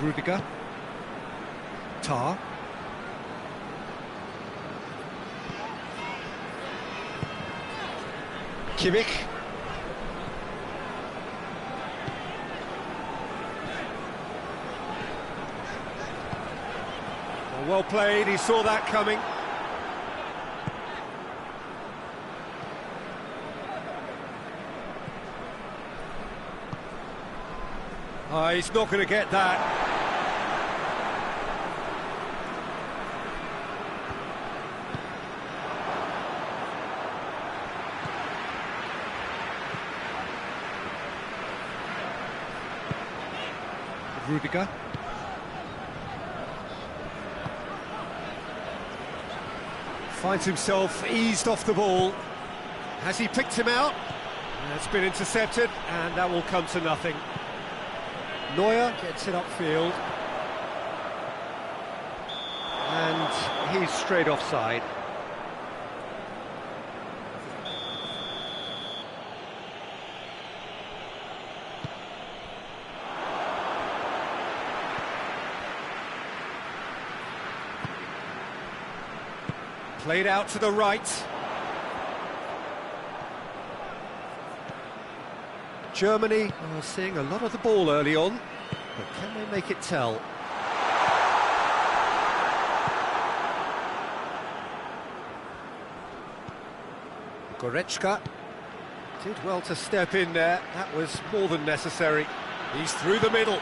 Rudiger. Tar. Kimmich. Well played, he saw that coming. He's not going to get that. Rudiger. Finds himself eased off the ball. Has he picked him out? It's been intercepted, and that will come to nothing. Neuer gets it upfield. And he's straight offside. Played out to the right. Germany are seeing a lot of the ball early on, but can they make it tell? Goretzka did well to step in there. That was more than necessary. He's through the middle.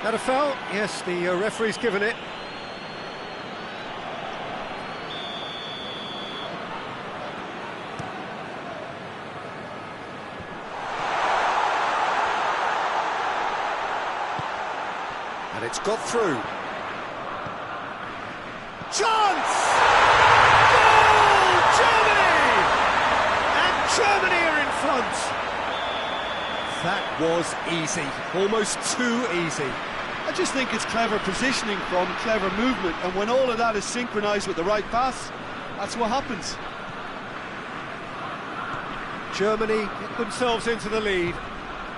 That a foul? Yes, the referee's given it. And it's got through. Chance! Goal! Germany! And Germany are in front. That was easy, almost too easy. I just think it's clever positioning from clever movement, and when all of that is synchronised with the right pass, that's what happens. Germany get themselves into the lead.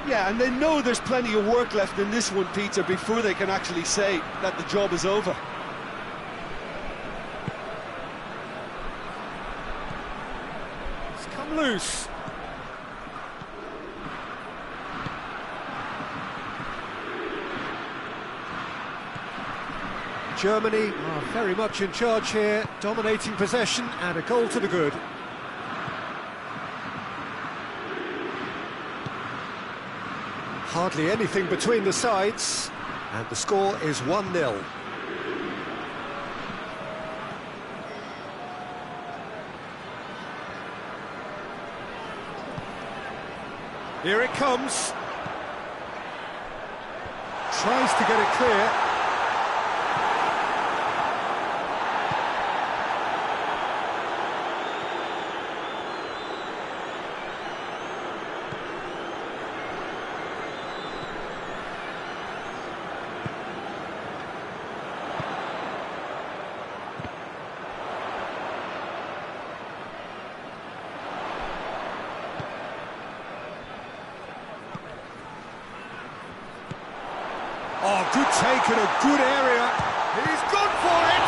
Yeah, and they know there's plenty of work left in this one, Peter, before they can actually say that the job is over. It's come loose. Germany are very much in charge here, dominating possession and a goal to the good. Hardly anything between the sides, and the score is 1-0. Here it comes. Tries to get it clear. Oh, good take in a good area. He's gone for it!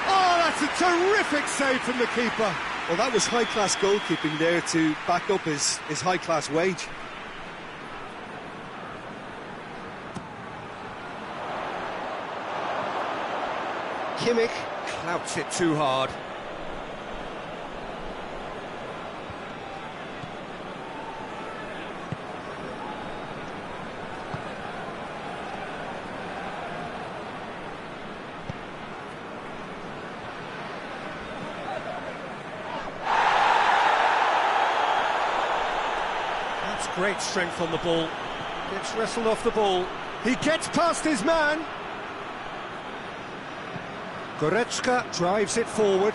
Oh, that's a terrific save from the keeper. Well, that was high-class goalkeeping there to back up his high-class wage. Kimmich clouts it too hard. Great strength on the ball. Gets wrestled off the ball. He gets past his man. Goretzka drives it forward.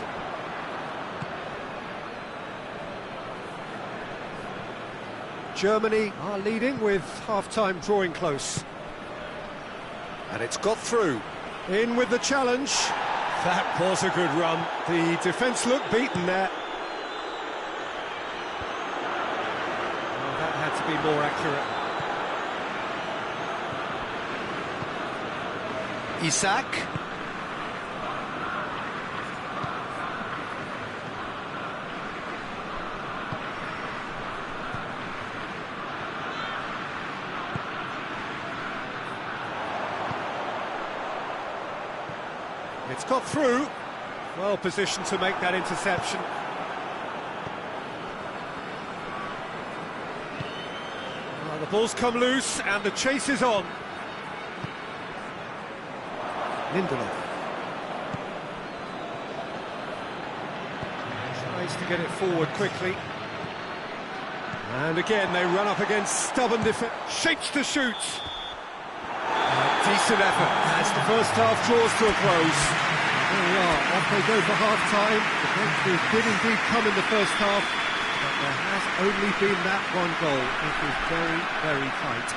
Germany are leading with half-time drawing close. And it's got through. In with the challenge. That was a good run. The defence looked beaten there. To be more accurate. Isak. It's got through. Well positioned to make that interception. Well, the ball's come loose and the chase is on. Lindelof tries to get it forward quickly. And again they run up against stubborn defence. Shapes to shoot. Decent effort as the first half draws to a close. There we are, off they go for half-time. The breakthrough did indeed come in the first half, but there has only been that one goal. It was very, very tight.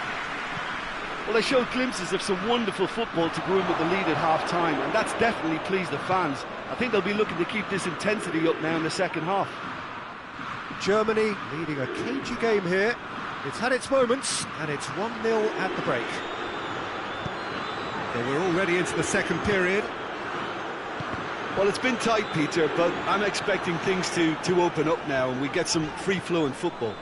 Well, they showed glimpses of some wonderful football to go in with the lead at half-time, and that's definitely pleased the fans. I think they'll be looking to keep this intensity up now in the second half. Germany leading a cagey game here. It's had its moments, and it's 1-0 at the break. So we're already into the second period. Well, it's been tight, Peter, but I'm expecting things to open up now and we get some free-flowing football.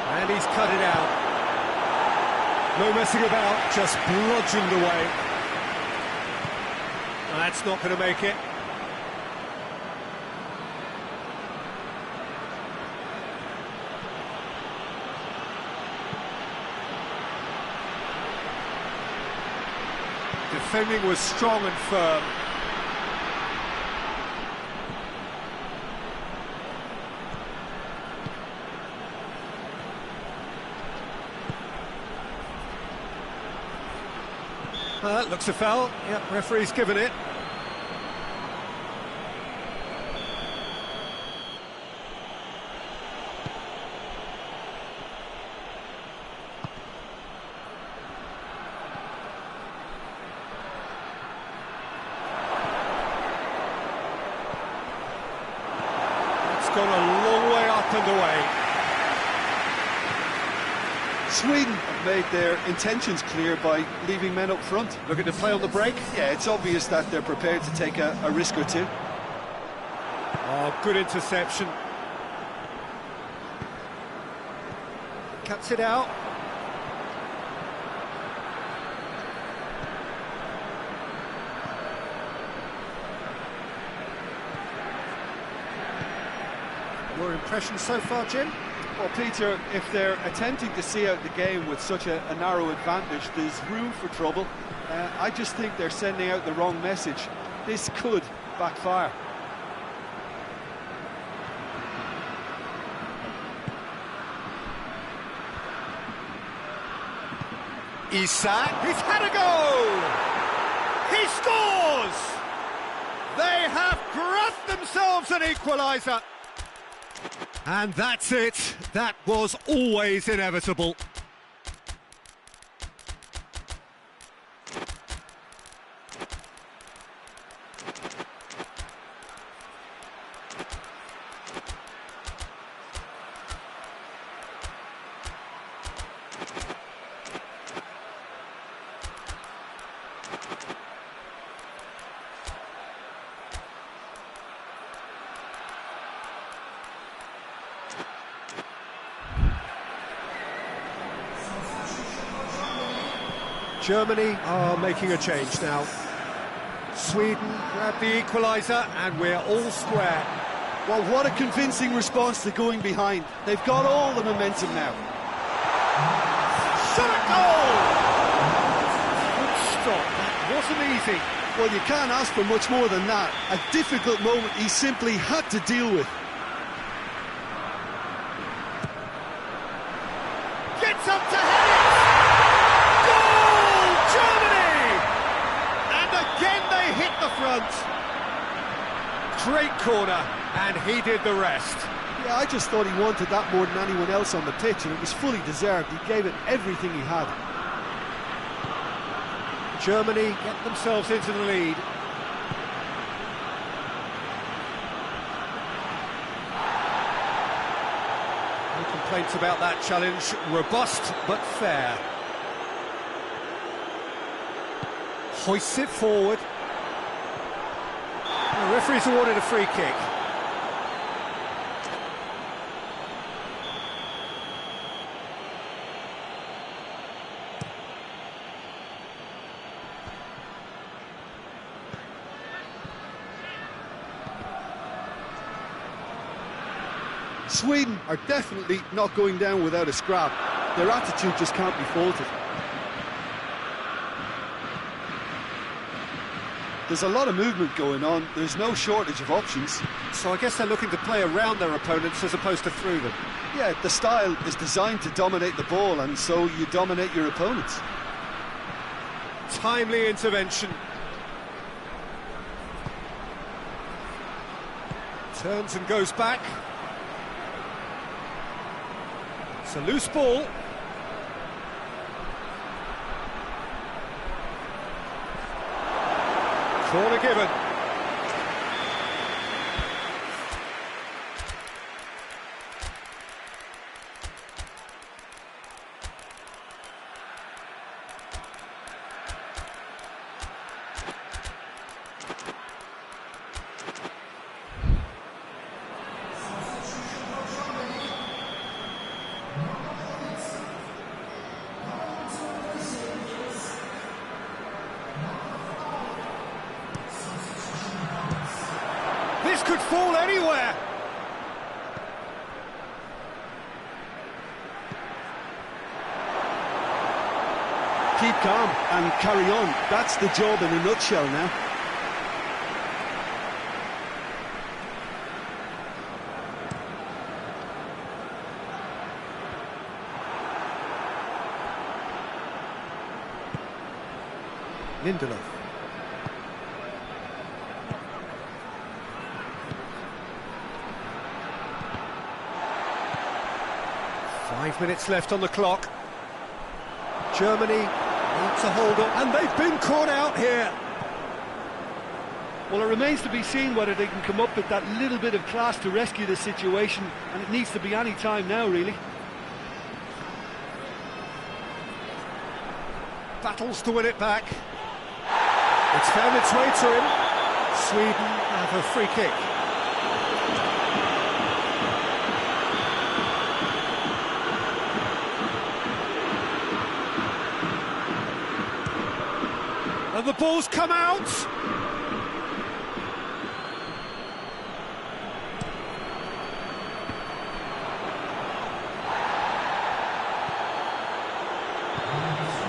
And he's cut it out. No messing about, just bludgeoned away. That's not going to make it. Defending was strong and firm. That looks a foul. Yep, referee's given it. Gone a long way up and away. Sweden have made their intentions clear by leaving men up front. Looking to play on the break? Yeah, it's obvious that they're prepared to take a risk or two. Oh, good interception. Cuts it out. Your impression so far, Jim? Well, Peter, if they're attempting to see out the game with such a narrow advantage, there's room for trouble. I just think they're sending out the wrong message. This could backfire. Isak, he's had a go! He scores! They have grasped themselves an equaliser. And that's it. That was always inevitable. Germany are making a change now. Sweden grab the equaliser and we're all square. Well, what a convincing response to going behind. They've got all the momentum now. Shot at goal! Good stop, that wasn't easy. Well, you can't ask for much more than that. A difficult moment he simply had to deal with. Gets up to head it! Goal! Germany! And again they hit the front. Great corner, and he did the rest. Yeah, I just thought he wanted that more than anyone else on the pitch, and it was fully deserved. He gave it everything he had. Germany get themselves into the lead. complaints about that challenge. Robust but fair. Hoists it forward. The referee's awarded a free kick. Sweden are definitely not going down without a scrap. Their attitude just can't be faulted. There's a lot of movement going on, there's no shortage of options. So I guess they're looking to play around their opponents as opposed to through them. Yeah, the style is designed to dominate the ball, and so you dominate your opponents. Timely intervention. Turns and goes back. It's a loose ball. Corner given. This could fall anywhere. Keep calm and carry on. That's the job in a nutshell now. Lindelof. Five minutes left on the clock. Germany need to hold on, and they've been caught out here. Well, it remains to be seen whether they can come up with that little bit of class to rescue the situation, and it needs to be any time now, really. Battles to win it back. It's found its way to him. Sweden have a free kick. And the ball's come out.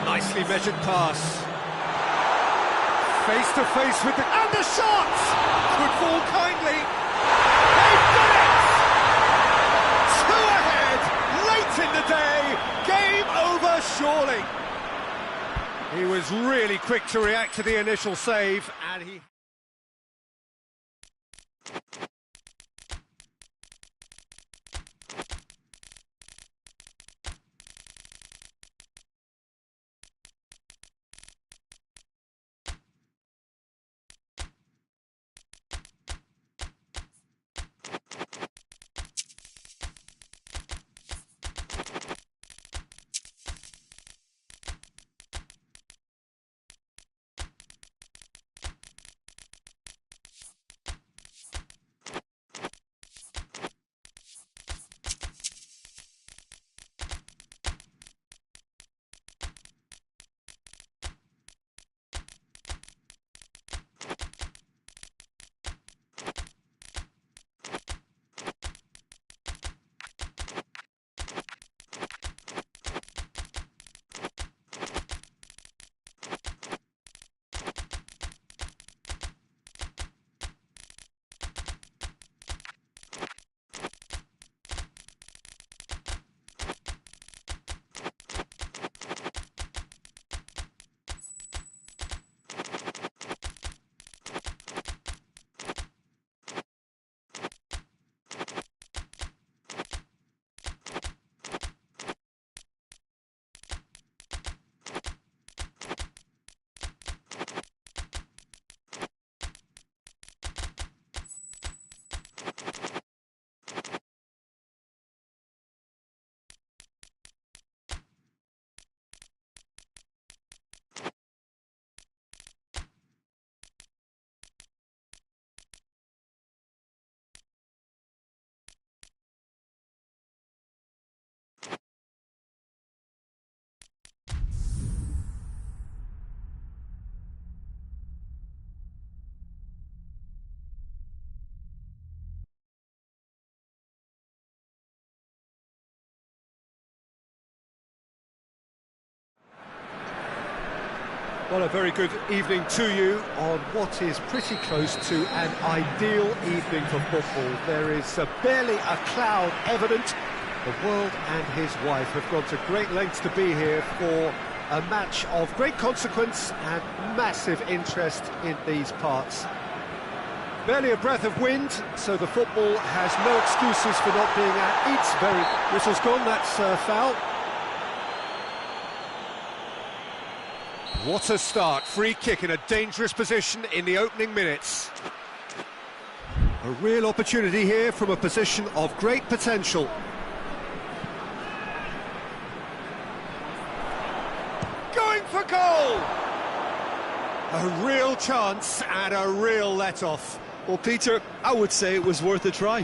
Nicely measured pass. Face to face with the... And the shot! Could fall kindly. They've done it! Two ahead, late in the day. Game over, surely. He was really quick to react to the initial save, and he... Well, a very good evening to you on what is pretty close to an ideal evening for football. There is barely a cloud evident. The world and his wife have gone to great lengths to be here for a match of great consequence and massive interest in these parts. Barely a breath of wind, so the football has no excuses for not being at its very... Whistle's gone, that's foul. What a start, free kick in a dangerous position in the opening minutes. A real opportunity here from a position of great potential. Going for goal! A real chance and a real let-off. Well, Peter, I would say it was worth a try.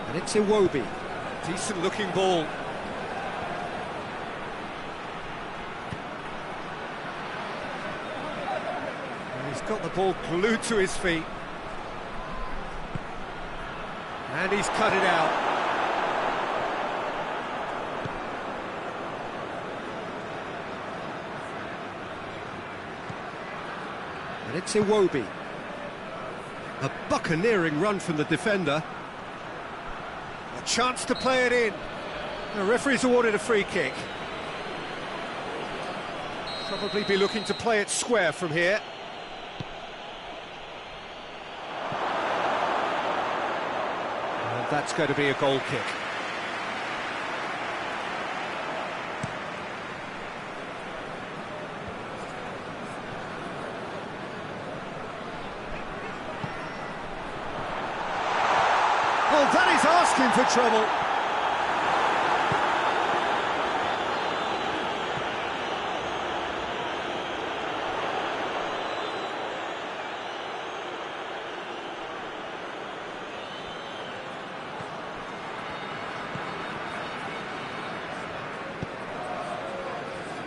And it's Hieut3. Decent-looking ball. And he's got the ball glued to his feet. And he's cut it out. And it's Hieut3. A buccaneering run from the defender. A chance to play it in. The referee's awarded a free kick. Probably be looking to play it square from here. And that's going to be a goal kick. Oh, that is asking for trouble.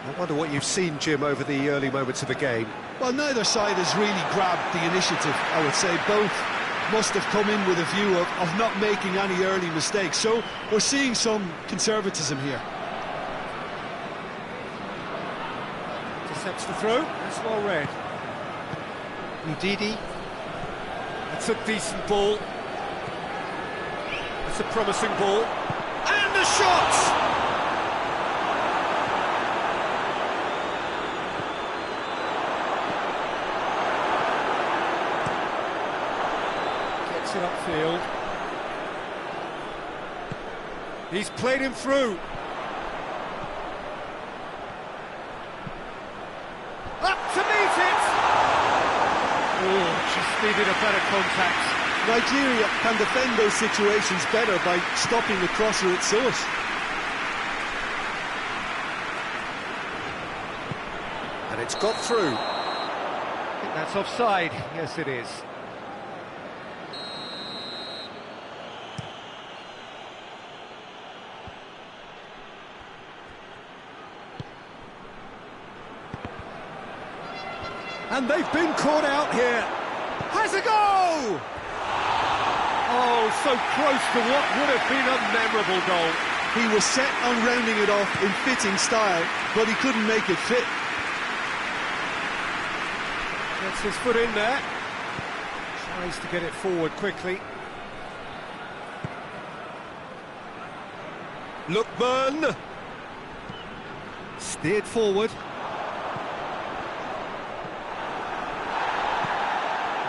I wonder what you've seen, Jim, over the early moments of the game. Well, neither side has really grabbed the initiative, I would say. Both must have come in with a view of not making any early mistakes. So we're seeing some conservatism here. Intercepts the throw. That's well read. Ndidi. That's a decent ball. That's a promising ball. And the shot! It upfield. He's played him through. Up to meet it! Oh, just needed a better contact. Nigeria can defend those situations better by stopping the crosser at source. And it's got through. I think that's offside. Yes, it is. And they've been caught out here. Has a go! Oh, so close to what would have been a memorable goal. He was set on rounding it off in fitting style, but he couldn't make it fit. Gets his foot in there. Tries to get it forward quickly. Lookman. Steered forward.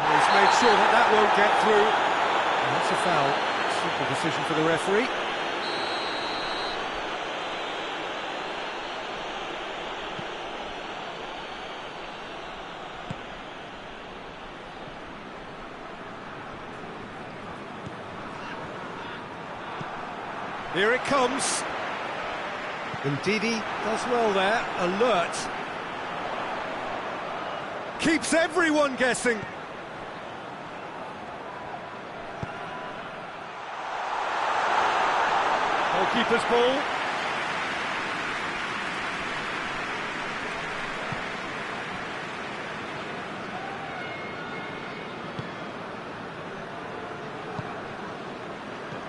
He's made sure that won't get through. And that's a foul. Simple decision for the referee. Here it comes. Ndidi does well there. Alert. Keeps everyone guessing. Goalkeeper's ball.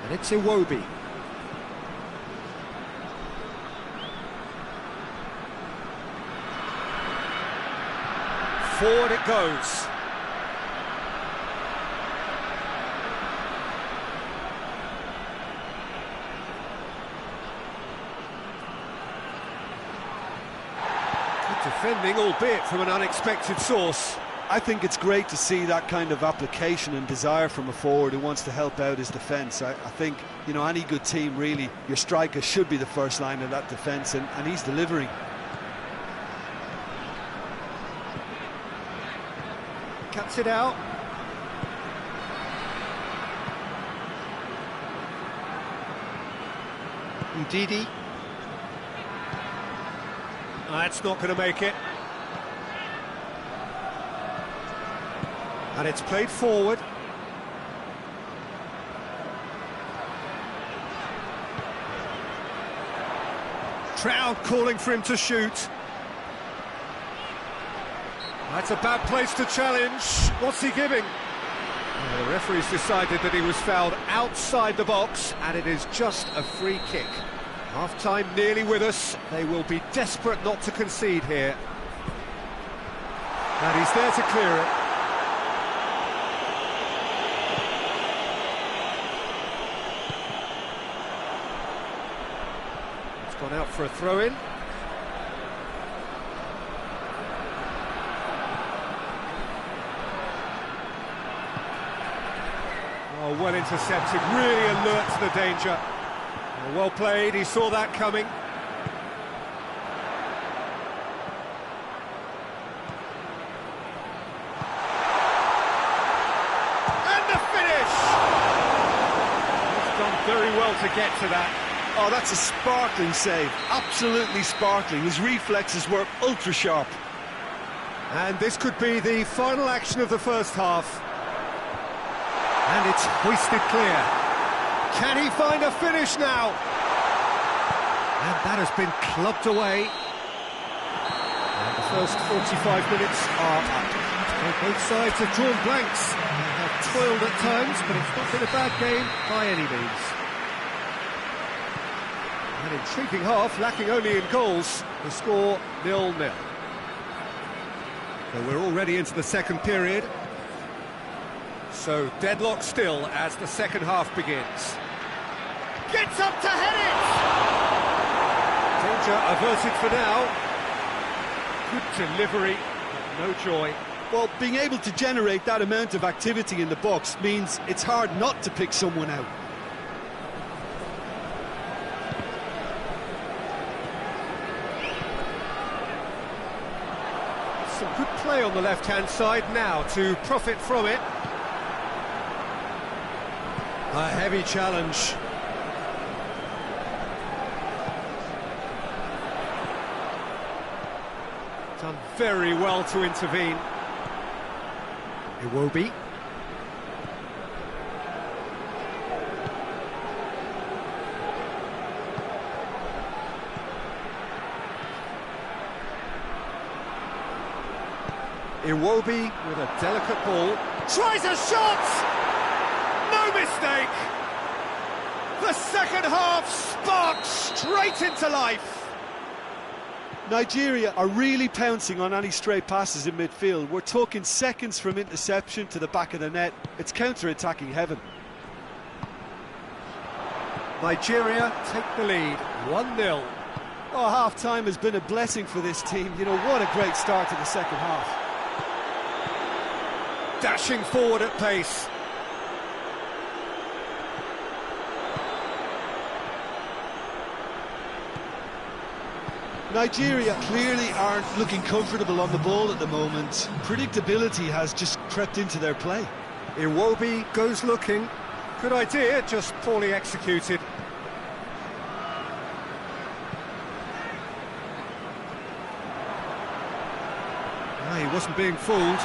And it's Hieut3. Forward it goes. Good defending, albeit from an unexpected source. I think it's great to see that kind of application and desire from a forward who wants to help out his defence. I think, you know, any good team, really, your striker should be the first line of that defence, and he's delivering. Cuts it out. Ndidi. That's not going to make it. And it's played forward. Trout calling for him to shoot. That's a bad place to challenge. What's he giving? Well, the referee's decided that he was fouled outside the box, and it is just a free kick. Half-time nearly with us. They will be desperate not to concede here. And he's there to clear it. It's gone out for a throw-in. Oh, well intercepted, really alert to the danger. Well played, he saw that coming. And the finish! He's done very well to get to that. Oh, that's a sparkling save, absolutely sparkling. His reflexes were ultra sharp. And this could be the final action of the first half. And it's hoisted clear. Can he find a finish now? And that has been clubbed away. And the first 45 minutes are up. Both sides have drawn blanks. They have toiled at times, but it's not been a bad game by any means. An intriguing half, lacking only in goals. The score 0-0. So we're already into the second period. So deadlock still as the second half begins. Gets up to head it! Danger averted for now. Good delivery, but no joy. Well, being able to generate that amount of activity in the box means it's hard not to pick someone out. Some good play on the left-hand side now to profit from it. A heavy challenge. Done very well to intervene. Hieut3. Hieut3 with a delicate ball. Tries a shot! No mistake! The second half sparked straight into life. Nigeria are really pouncing on any stray passes in midfield. We're talking seconds from interception to the back of the net. It's counter-attacking heaven. Nigeria take the lead, 1-0. Oh, half-time has been a blessing for this team. You know, what a great start to the second half. Dashing forward at pace. Nigeria clearly aren't looking comfortable on the ball at the moment. Predictability has just crept into their play. Hieut3 goes looking. Good idea, just poorly executed. He wasn't being fooled.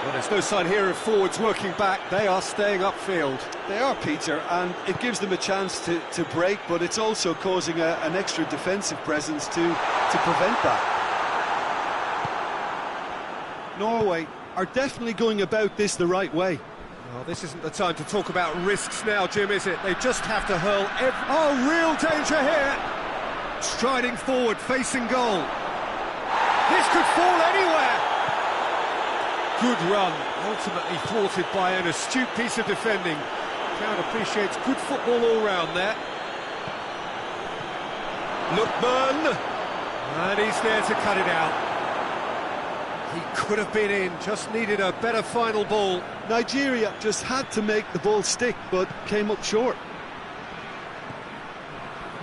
Well, there's no sign here of forwards working back. They are staying upfield. They are, Peter, and it gives them a chance to break, but it's also causing an extra defensive presence to prevent that. Norway are definitely going about this the right way. Well, this isn't the time to talk about risks now, Jim, is it? They just have to hurl Oh, real danger here! Striding forward, facing goal. This could fall anywhere. Good run, ultimately thwarted by an astute piece of defending. Crowd appreciates good football all round there. Lookman, and he's there to cut it out. He could have been in, just needed a better final ball. Nigeria just had to make the ball stick, but came up short.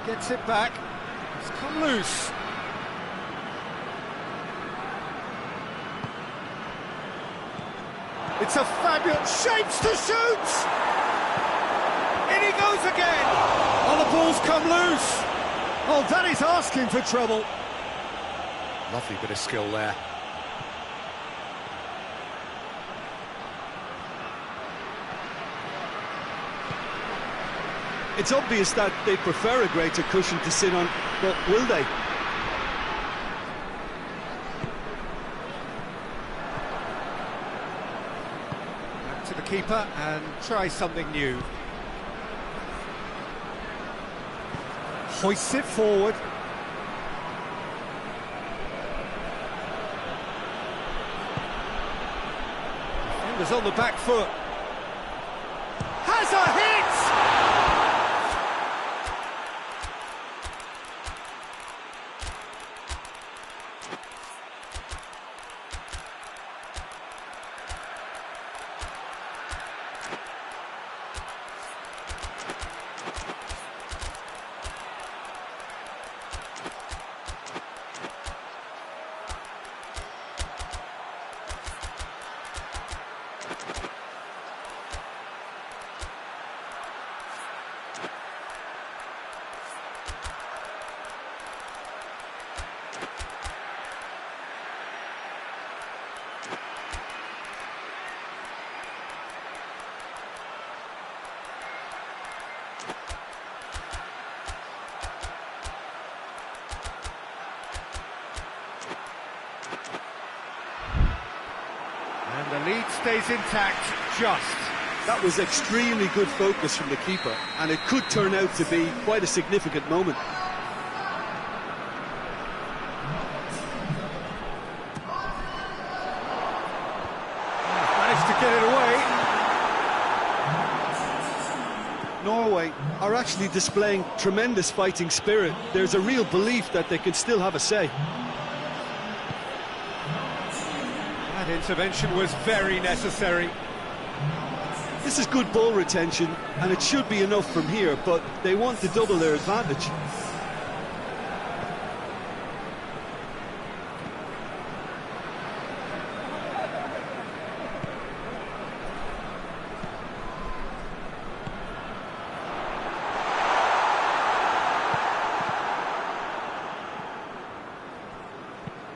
Gets it back, it's come loose. It's a fabulous, shapes to shoot! In he goes again! Oh, the ball's come loose! Oh, that is asking for trouble. Lovely bit of skill there. It's obvious that they prefer a greater cushion to sit on, but will they? Back to the keeper and try something new. Hoists it forward. Defender's on the back foot. Has a hit! And the lead stays intact, just. That was extremely good focus from the keeper, and it could turn out to be quite a significant moment. Managed to get it away. Norway are actually displaying tremendous fighting spirit. There's a real belief that they can still have a say. That intervention was very necessary. This is good ball retention, and it should be enough from here, but they want to double their advantage.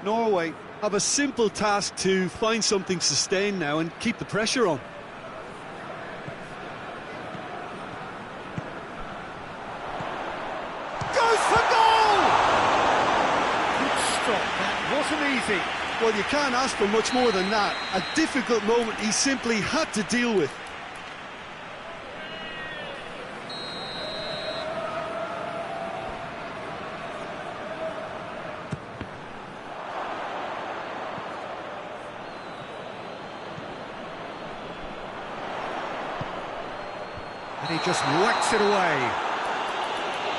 Norway have a simple task to find something sustained now and keep the pressure on. Goes for goal! Good stop, that wasn't easy. Well, you can't ask for much more than that. A difficult moment he simply had to deal with. And he just whacks it away.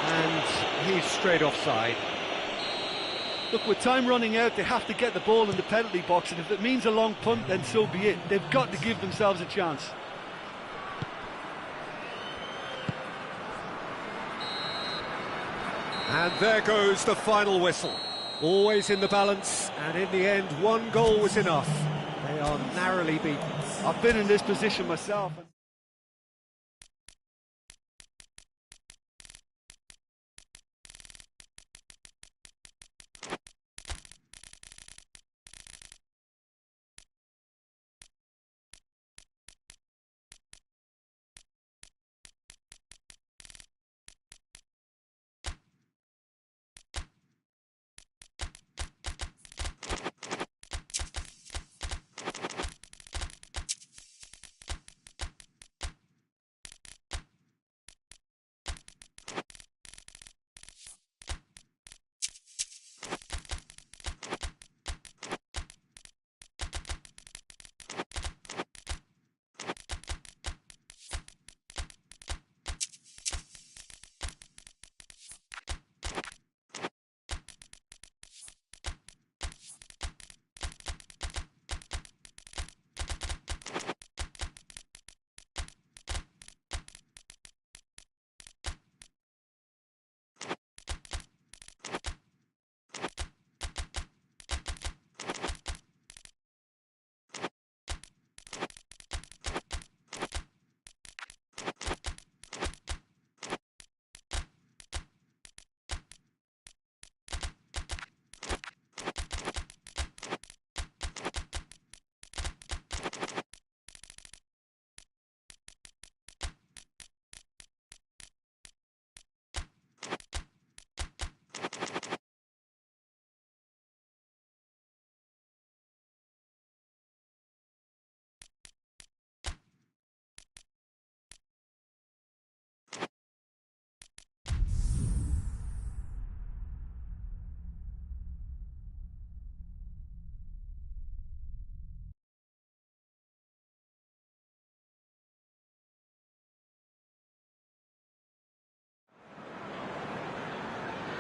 And he's straight offside. Look, with time running out, they have to get the ball in the penalty box, and if it means a long punt, then so be it. They've got to give themselves a chance. And there goes the final whistle. Always in the balance, and in the end, one goal was enough. They are narrowly beaten. I've been in this position myself.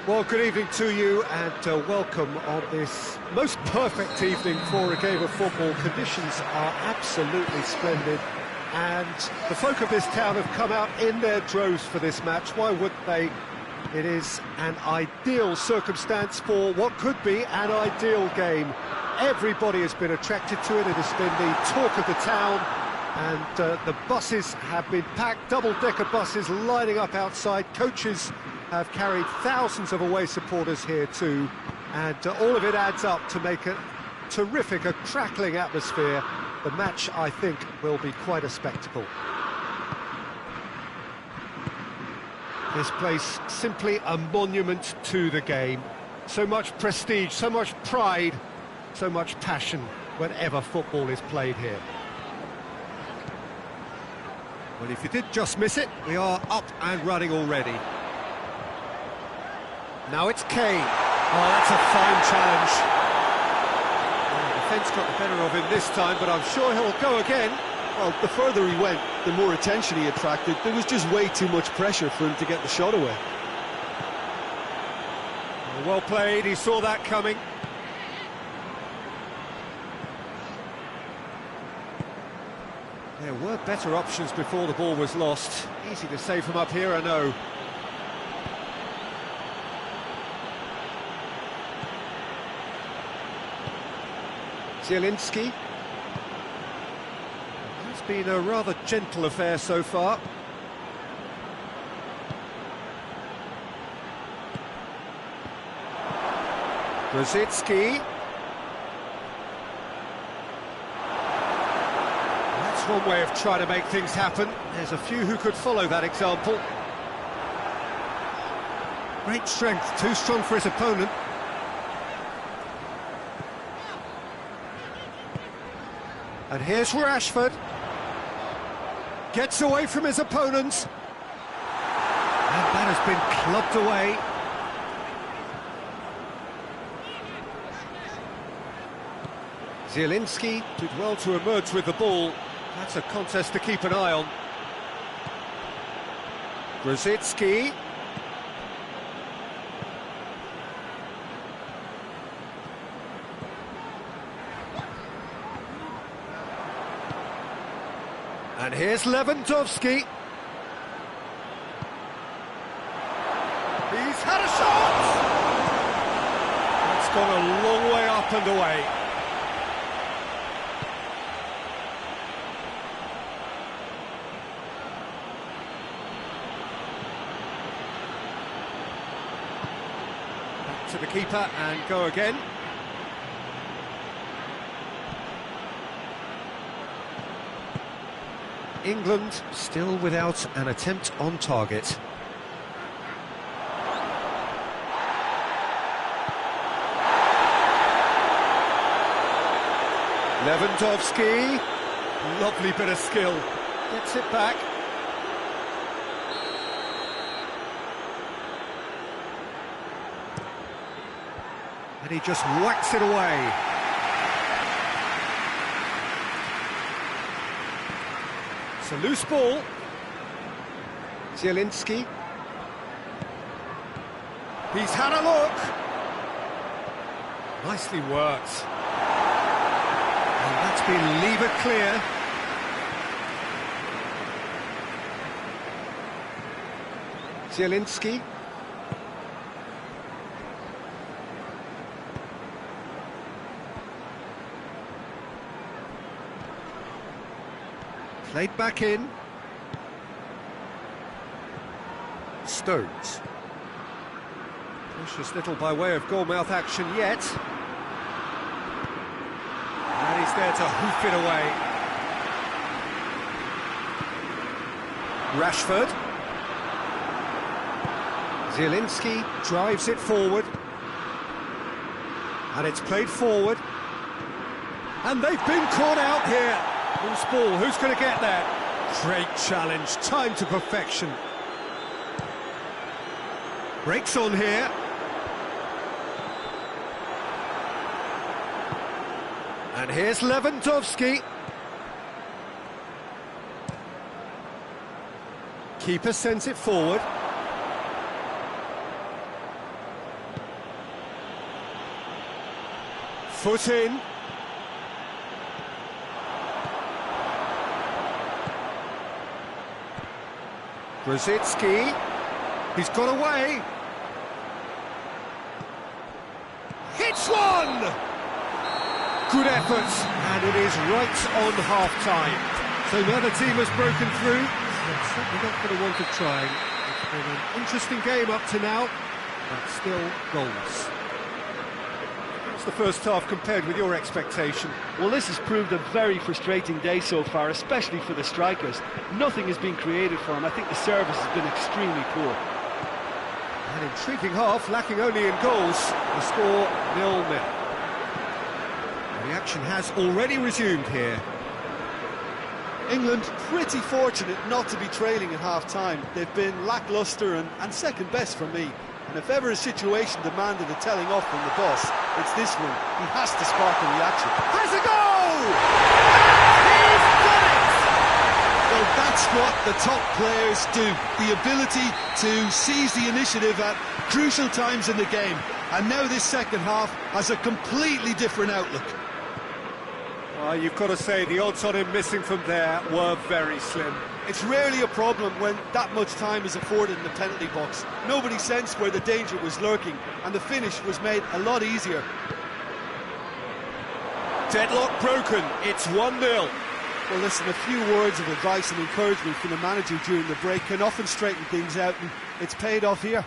Well, good evening to you and welcome on this most perfect evening for a game of football. Conditions are absolutely splendid and the folk of this town have come out in their droves for this match. Why wouldn't they? It is an ideal circumstance for what could be an ideal game. Everybody has been attracted to it. It has been the talk of the town, and the buses have been packed, double-decker buses lining up outside. Coaches have carried thousands of away supporters here too, and all of it adds up to make a terrific, a crackling atmosphere. The match, I think, will be quite a spectacle. This place simply a monument to the game. So much prestige, so much pride, so much passion whenever football is played here. Well, if you did just miss it, we are up and running already. Now it's Kane. Oh, that's a fine challenge. Well, the defence got the better of him this time, but I'm sure he'll go again. Well, the further he went, the more attention he attracted. There was just way too much pressure for him to get the shot away. Well played, he saw that coming. There were better options before the ball was lost. Easy to save from up here, I know. Zielinski. It's been a rather gentle affair so far. Rosicki. That's one way of trying to make things happen. There's a few who could follow that example. Great strength, too strong for his opponent. And here's Rashford. Gets away from his opponents. And that has been clubbed away. Zielinski did well to emerge with the ball. That's a contest to keep an eye on. Rosicki. And here's Lewandowski. He's had a shot! It's gone a long way up and away. Back to the keeper and go again. England still without an attempt on target. Lewandowski, lovely bit of skill, gets it back. And he just whacks it away. It's a loose ball. Zielinski. He's had a look. Nicely worked. And that's been lever clear. Zielinski. Played back in. Stones. Precious little by way of goal-mouth action yet. And he's there to hoof it away. Rashford. Zielinski drives it forward. And it's played forward. And they've been caught out here. Loose ball, who's going to get that? Great challenge, time to perfection. Breaks on here. And here's Lewandowski. Keeper sends it forward. Foot in. Grosicki. He's got away. Hits one! Good effort, and it is right on half-time. So now the team has broken through. They're certainly not going to want to try. It's been an interesting game up to now, but still goalless. How's the first half compared with your expectation? Well, this has proved a very frustrating day so far, especially for the strikers. Nothing has been created for them. I think the service has been extremely poor. An intriguing half, lacking only in goals. The score 0-0. The action has already resumed here. England pretty fortunate not to be trailing at half-time. They've been lacklustre and second best for me. And if ever a situation demanded a telling off from the boss, it's this one. He has to spark a reaction. Has a goal! He's got it! Well, that's what the top players do. The ability to seize the initiative at crucial times in the game. And now this second half has a completely different outlook. You've got to say, the odds on him missing from there were very slim. It's rarely a problem when that much time is afforded in the penalty box. Nobody sensed where the danger was lurking, and the finish was made a lot easier. Deadlock broken, it's 1-0. Well, listen, a few words of advice and encouragement from the manager during the break can often straighten things out, and it's paid off here.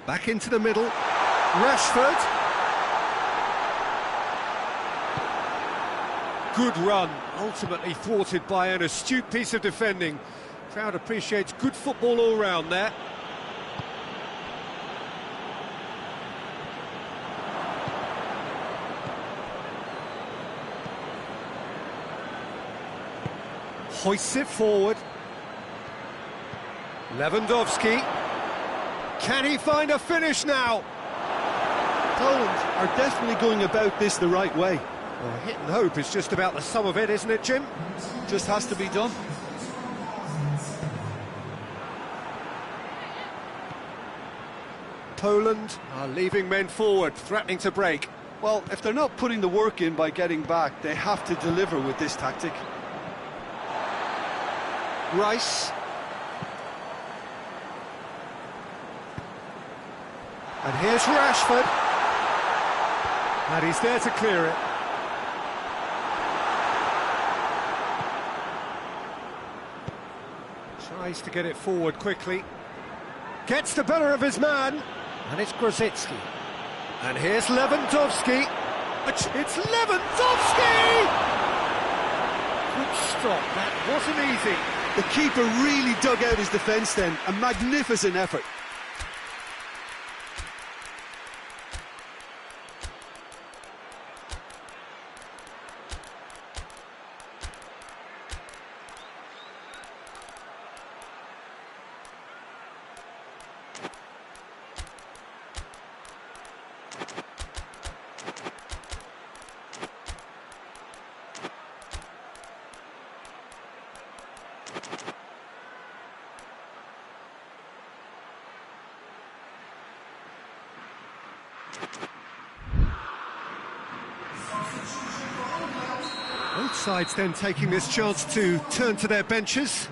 Back into the middle, Rashford. Good run, ultimately thwarted by an astute piece of defending. Crowd appreciates good football all round there. Hoists it forward. Lewandowski. Can he find a finish now? Poland are definitely going about this the right way. Well, hit and hope is just about the sum of it, isn't it, Jim? Just has to be done. Poland are leaving men forward, threatening to break. Well, if they're not putting the work in by getting back, they have to deliver with this tactic. Rice. And here's Rashford. And he's there to clear it. Tries to get it forward quickly. Gets the better of his man. And it's Grosicki. And here's Lewandowski. It's Lewandowski! Good stop, that wasn't easy. The keeper really dug out his defence then. A magnificent effort. Both sides then taking this chance to turn to their benches.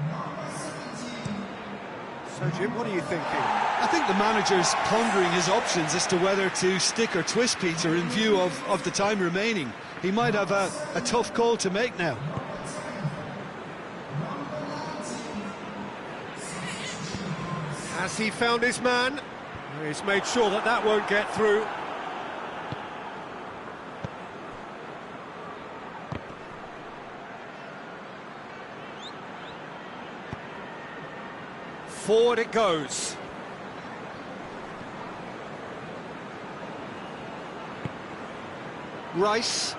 So, Jim, what are you thinking? I think the manager's pondering his options as to whether to stick or twist Peter in view of the time remaining. He might have a tough call to make now. Has he found his man? He's made sure that that won't get through. Forward it goes. Rice.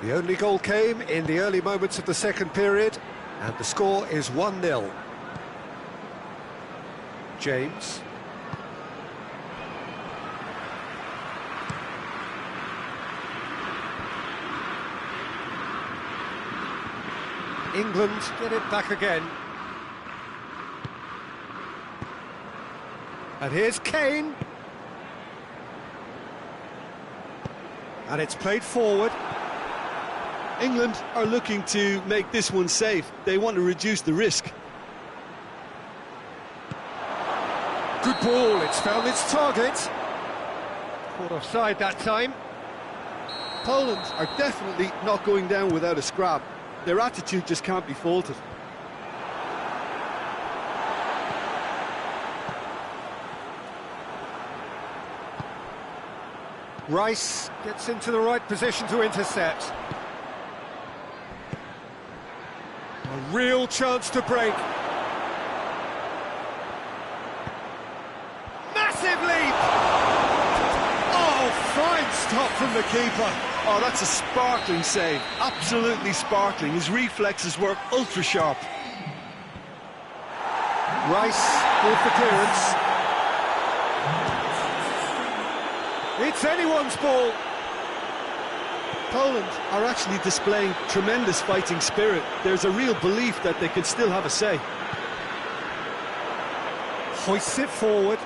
The only goal came in the early moments of the second period, and the score is 1-0. James. England get it back again. And here's Kane. And it's played forward. England are looking to make this one safe. They want to reduce the risk. Good ball, it's found its target. Caught offside that time. Poland are definitely not going down without a scrap. Their attitude just can't be faulted. Rice gets into the right position to intercept. A real chance to break. Massive leap! Oh, fine stop from the keeper. Oh, that's a sparkling save. Absolutely sparkling. His reflexes work ultra sharp. Rice with the clearance. It's anyone's ball. Poland are actually displaying tremendous fighting spirit. There's a real belief that they can still have a say. Hoists it forward.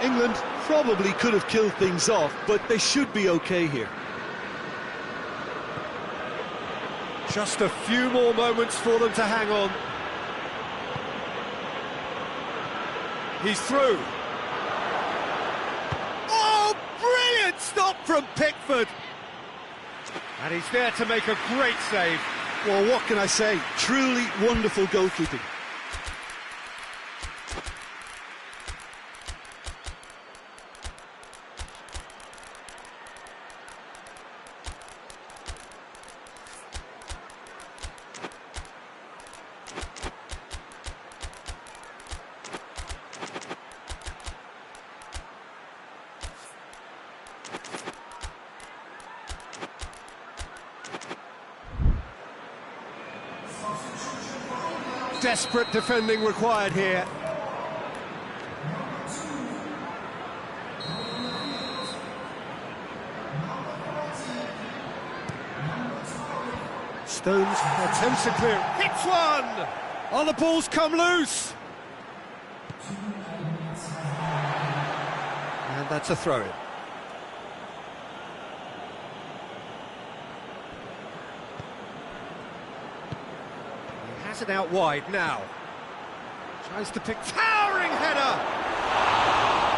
England probably could have killed things off, but they should be okay here. Just a few more moments for them to hang on. He's through. Oh, brilliant stop from Pickford. And he's there to make a great save. Well, what can I say? Truly wonderful goalkeeping. Desperate defending required here. Stones attempts to clear. Hits one! Oh, the ball's come loose! And that's a throw-in. Has it out wide now. Tries to pick. Towering header!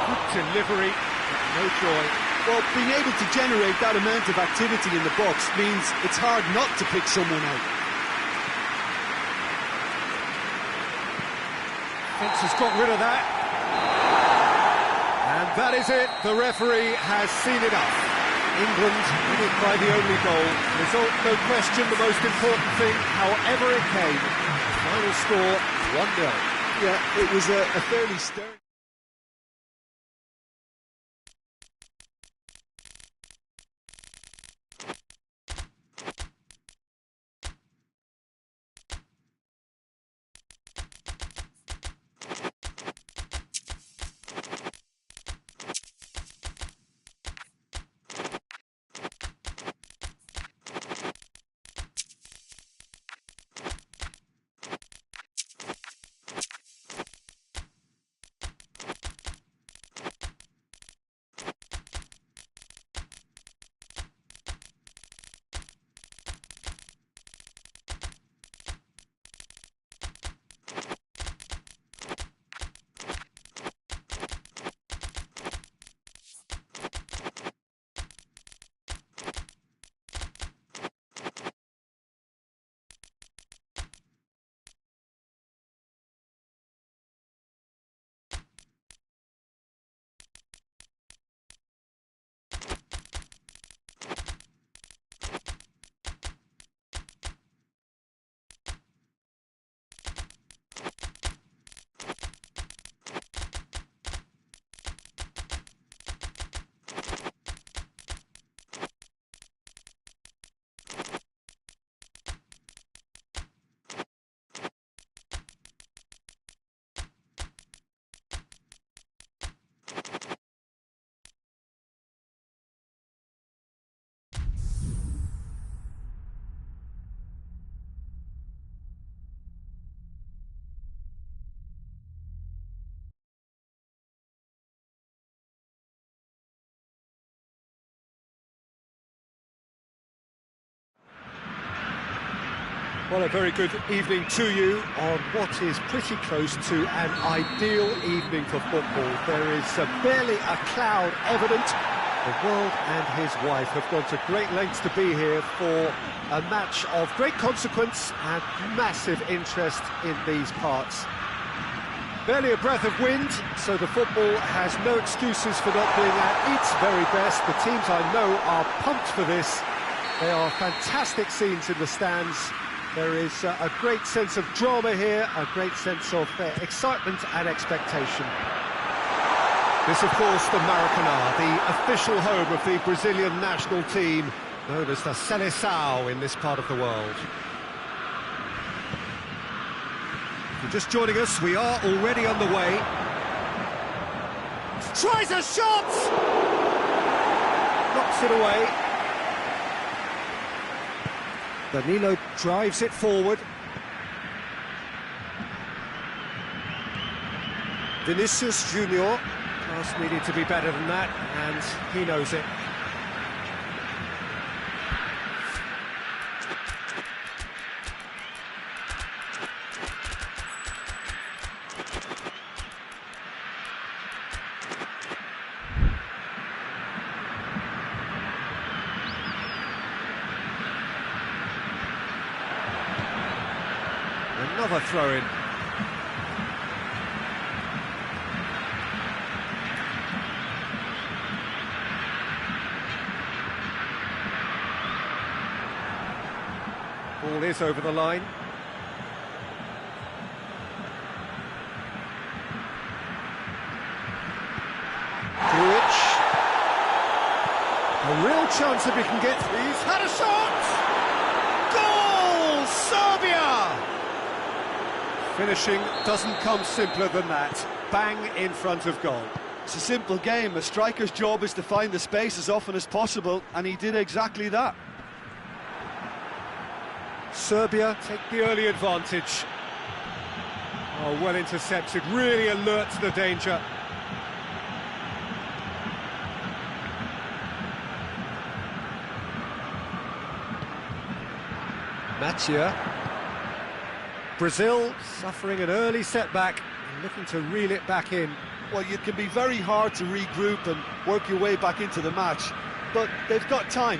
Good delivery, but no joy. Well, being able to generate that amount of activity in the box means it's hard not to pick someone out. Fence has got rid of that. And that is it. The referee has seen enough. England win it by the only goal. Result, no question, the most important thing, however it came. Final score, 1-0. Yeah, it was a fairly stern... Well, a very good evening to you on what is pretty close to an ideal evening for football. There is barely a cloud evident. The world and his wife have gone to great lengths to be here for a match of great consequence and massive interest in these parts. Barely a breath of wind, so the football has no excuses for not being at its very best. The teams I know are pumped for this. They are fantastic scenes in the stands. There is a great sense of drama here, a great sense of excitement and expectation. This, of course, the Maracanã, the official home of the Brazilian national team, known as the Seleção in this part of the world. If you're just joining us, we are already on the way. Tries a shot! Knocks it away. Danilo drives it forward. Vinicius Junior, pass needed to be better than that, and he knows it. Another throw-in. Ball is over the line. Hieut3. A real chance if he can get... He's had a shot! Goal! Serbia! Finishing doesn't come simpler than that. Bang in front of goal. It's a simple game. A striker's job is to find the space as often as possible, and he did exactly that. Serbia take the early advantage. Oh, well intercepted, really alert to the danger. Matia. Brazil suffering an early setback and looking to reel it back in. Well, it can be very hard to regroup and work your way back into the match, but they've got time.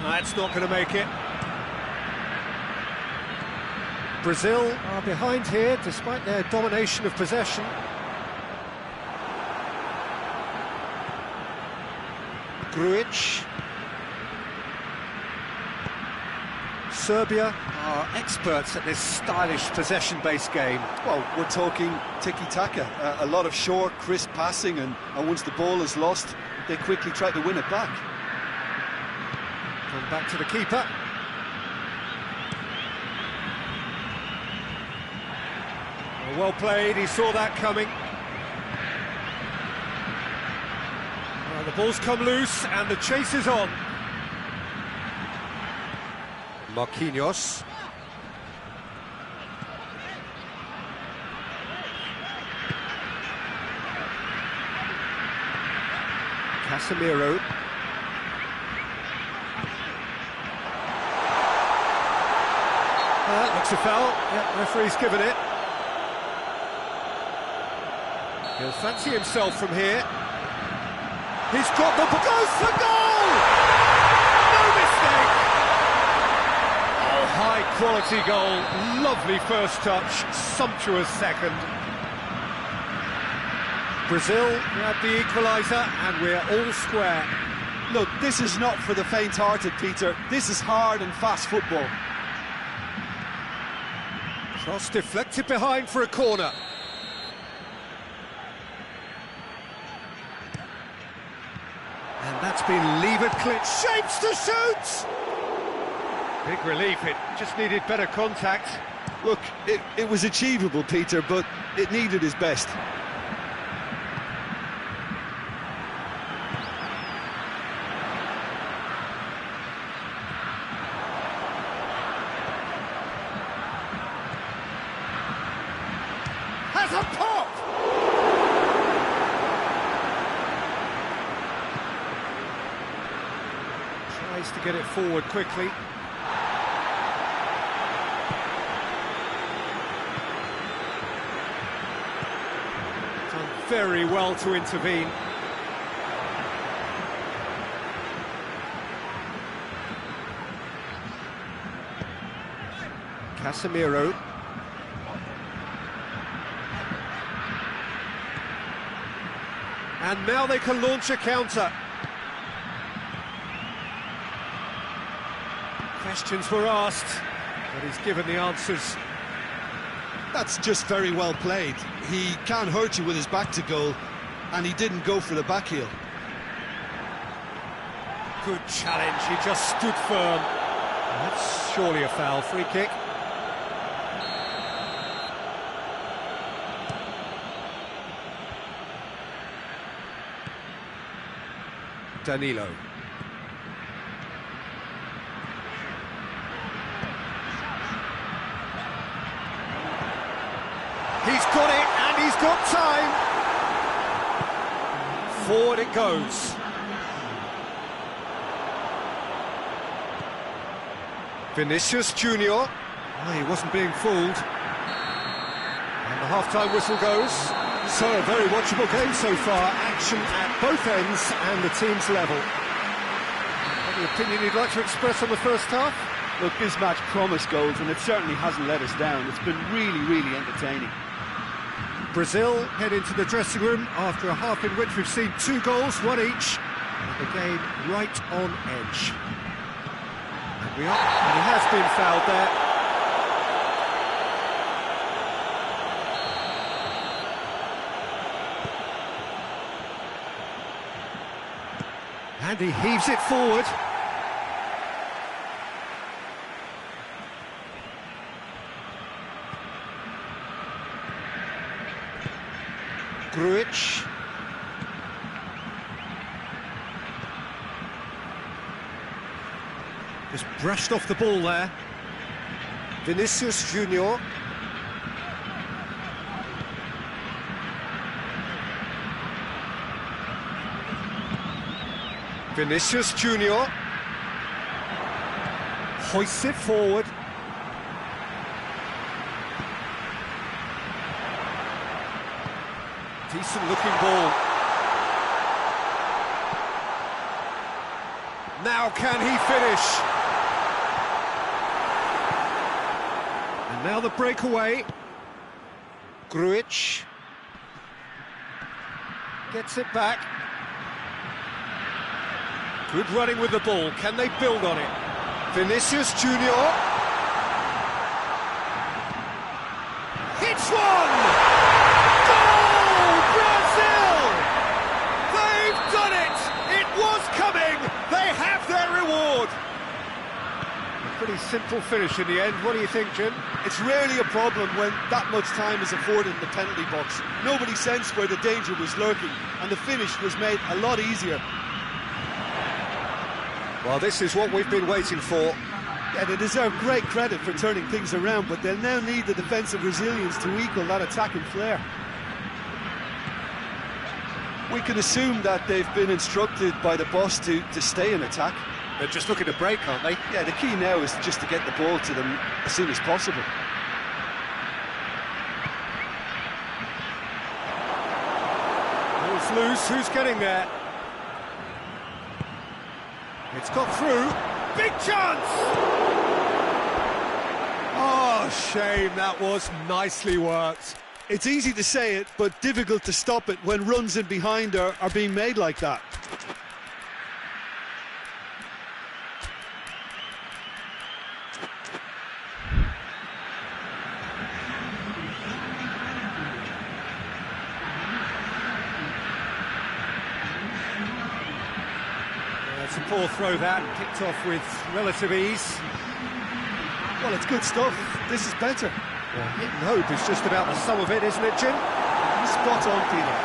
That's not going to make it. Brazil are behind here despite their domination of possession. Hieut3. Serbia are experts at this stylish possession-based game. Well, we're talking tiki-taka, a lot of short, crisp passing, and once the ball is lost, they quickly try to win it back. Come back to the keeper. Well played, he saw that coming. The ball's come loose and the chase is on. Marquinhos. Casemiro. Looks a foul. Yeah, referee's given it. He'll fancy himself from here. He's got the... Goes for goal! No mistake! Oh, high-quality goal. Lovely first touch. Sumptuous second. Brazil grab the equaliser, and we're all square. Look, this is not for the faint-hearted, Peter. This is hard and fast football. Cross deflected behind for a corner. And that's been levered clear. Shapes to shoot! Big relief, it just needed better contact. Look, it was achievable, Peter, but it needed his best. has a pop! Tries to get it forward quickly. Done very well to intervene. Casemiro. And now they can launch a counter. Questions were asked, but he's given the answers. That's just very well played. He can't hurt you with his back to goal, and he didn't go for the back heel. Good challenge, he just stood firm. That's surely a foul. Free kick. Danilo. He's got it, and he's got time. Forward it goes. Vinicius Junior. Oh, he wasn't being fooled. And the half-time whistle goes. So, a very watchable game so far. Action at both ends and the team's level. Any opinion you'd like to express on the first half? Look, this match promised goals, and it certainly hasn't let us down. It's been really, really entertaining. Brazil head into the dressing room after a half in which we've seen 2 goals, 1 each. And the game right on edge. And he has been fouled there. And he heaves it forward. Grujic. Just brushed off the ball there. Vinicius Junior. Vinicius Junior. Hoists it forward. Decent looking ball. Now can he finish? And now the breakaway. Grujic gets it back. Good running with the ball. Can they build on it? Vinicius Junior. Hits one! Goal! Brazil! They've done it! It was coming! They have their reward! A pretty simple finish in the end. What do you think, Jim? It's rarely a problem when that much time is afforded in the penalty box. Nobody sensed where the danger was lurking, and the finish was made a lot easier. Well, this is what we've been waiting for. Yeah, they deserve great credit for turning things around, but they'll now need the defensive resilience to equal that attacking flair. We can assume that they've been instructed by the boss to stay in attack. They're just looking to break, aren't they? Yeah, the key now is just to get the ball to them as soon as possible. Ball's loose, who's getting there? It's got through. Big chance! Oh, shame, that was nicely worked. It's easy to say it, but difficult to stop it when runs in behind are being made like that. It's a poor throw that, kicked off with relative ease. Well, it's good stuff. This is better. Well, hit and hope is just about the sum of it, isn't it, Jim? Spot on, Peter.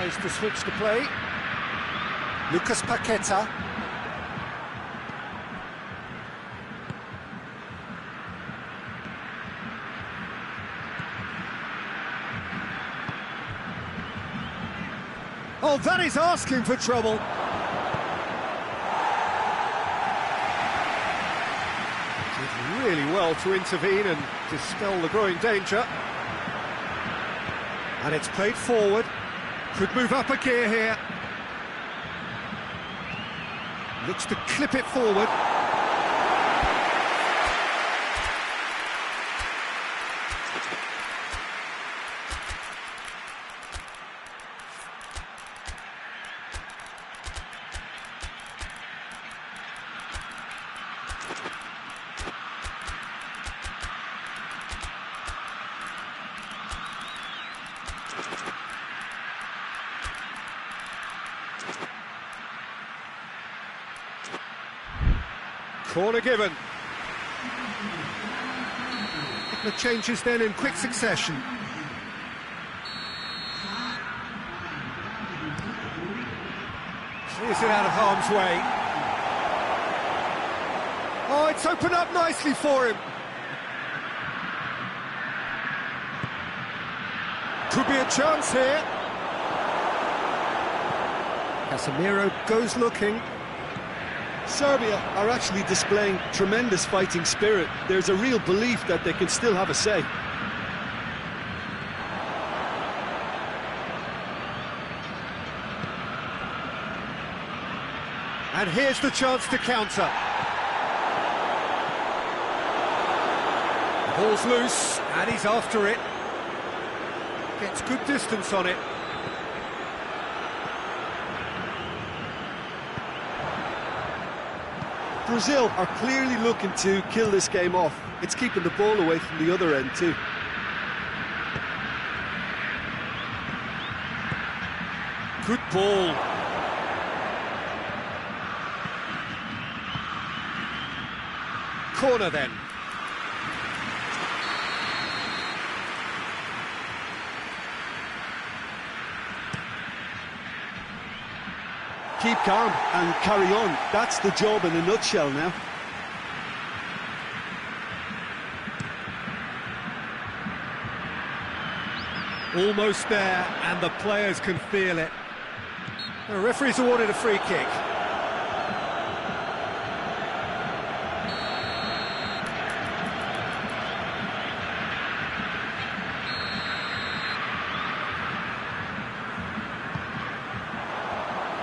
tries to switch the play. Lucas Paqueta. Oh, that is asking for trouble. Did really well to intervene and dispel the growing danger. And it's played forward. Could move up a gear here. Looks to clip it forward. Corner given. The changes then in quick succession. Clears it out of harm's way. Oh, it's opened up nicely for him. Could be a chance here. Casemiro goes looking. Serbia are actually displaying tremendous fighting spirit. There's a real belief that they can still have a say. And here's the chance to counter. The ball's loose, and he's after it. Gets good distance on it. Brazil are clearly looking to kill this game off. It's keeping the ball away from the other end too. Good ball. Corner then. Keep calm and carry on. That's the job in a nutshell now. Almost there, and the players can feel it. The referee's awarded a free kick.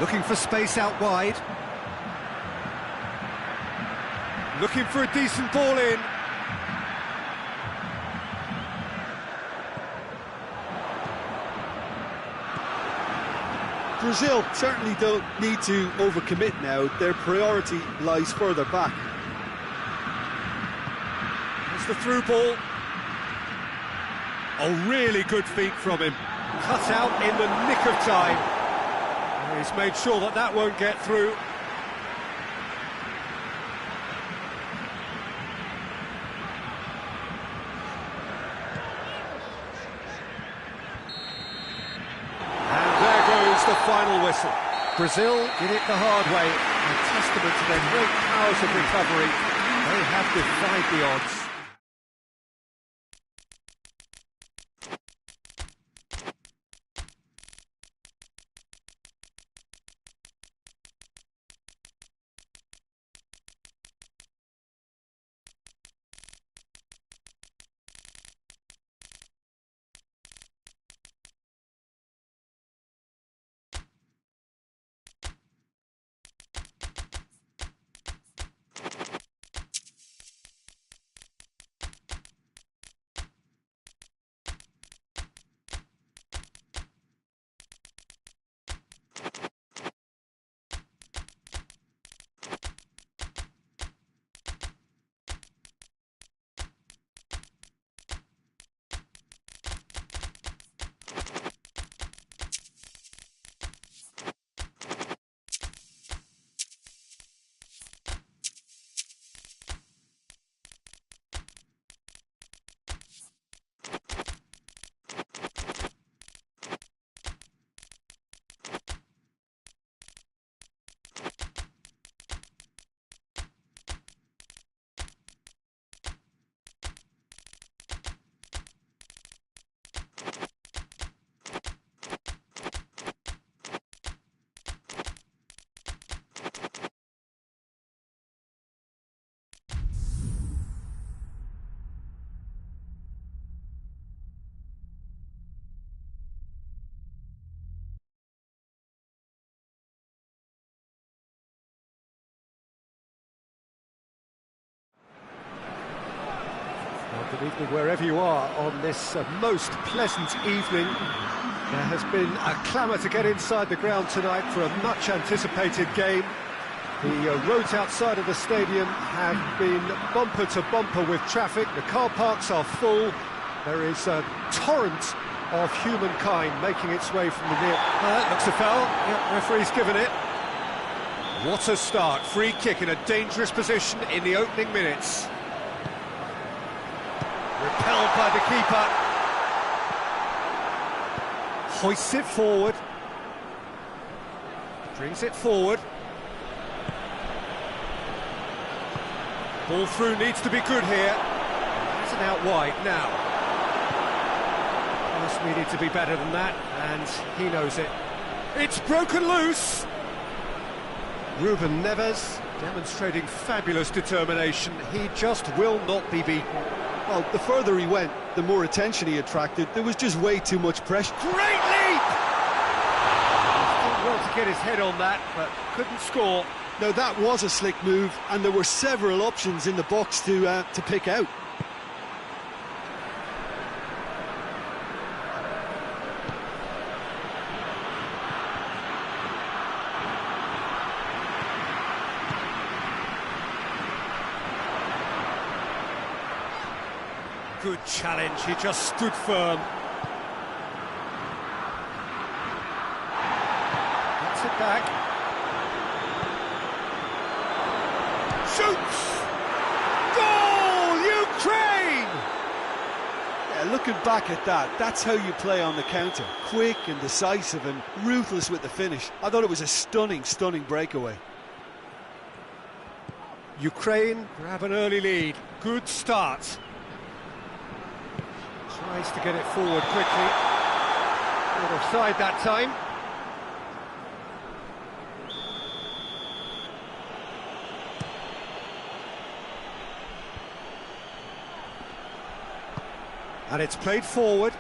Looking for space out wide. Looking for a decent ball in. Brazil certainly don't need to overcommit now. Their priority lies further back. That's the through ball. Oh, really good feet from him. Cut out in the nick of time. He's made sure that that won't get through. And there goes the final whistle. Brazil did it the hard way, a testament to their great powers of recovery. They have defied the odds. Good evening wherever you are on this most pleasant evening. There has been a clamour to get inside the ground tonight for a much anticipated game. The roads outside of the stadium have been bumper to bumper with traffic. The car parks are full. There is a torrent of humankind making its way from the near... looks a foul. Yep, referee's given it. What a start. Free kick in a dangerous position in the opening minutes. Repelled by the keeper. Hoists it forward. Brings it forward. Ball through needs to be good here. It's an out wide now. Yes, we need to be better than that, and he knows it. It's broken loose. Ruben Neves demonstrating fabulous determination. He just will not be beaten. Well, the further he went, the more attention he attracted. There was just way too much pressure. Great leap! Did well to get his head on that, but couldn't score. Now, that was a slick move, and there were several options in the box to pick out. Good challenge, he just stood firm. Gets it back. Shoots! Goal! Ukraine! Yeah, looking back at that, that's how you play on the counter. Quick and decisive and ruthless with the finish. I thought it was a stunning, stunning breakaway. Ukraine grab an early lead. Good start. Tries to get it forward quickly. Not offside that time. And it's played forward.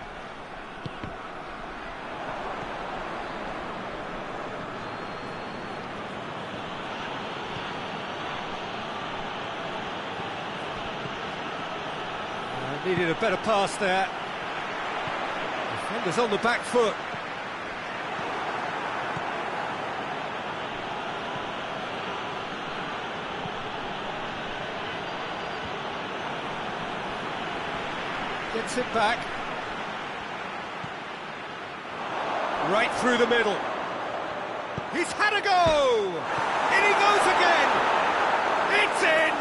Needed a better pass there. Defender's on the back foot. Gets it back. Right through the middle. He's had a go! In he goes again! It's in!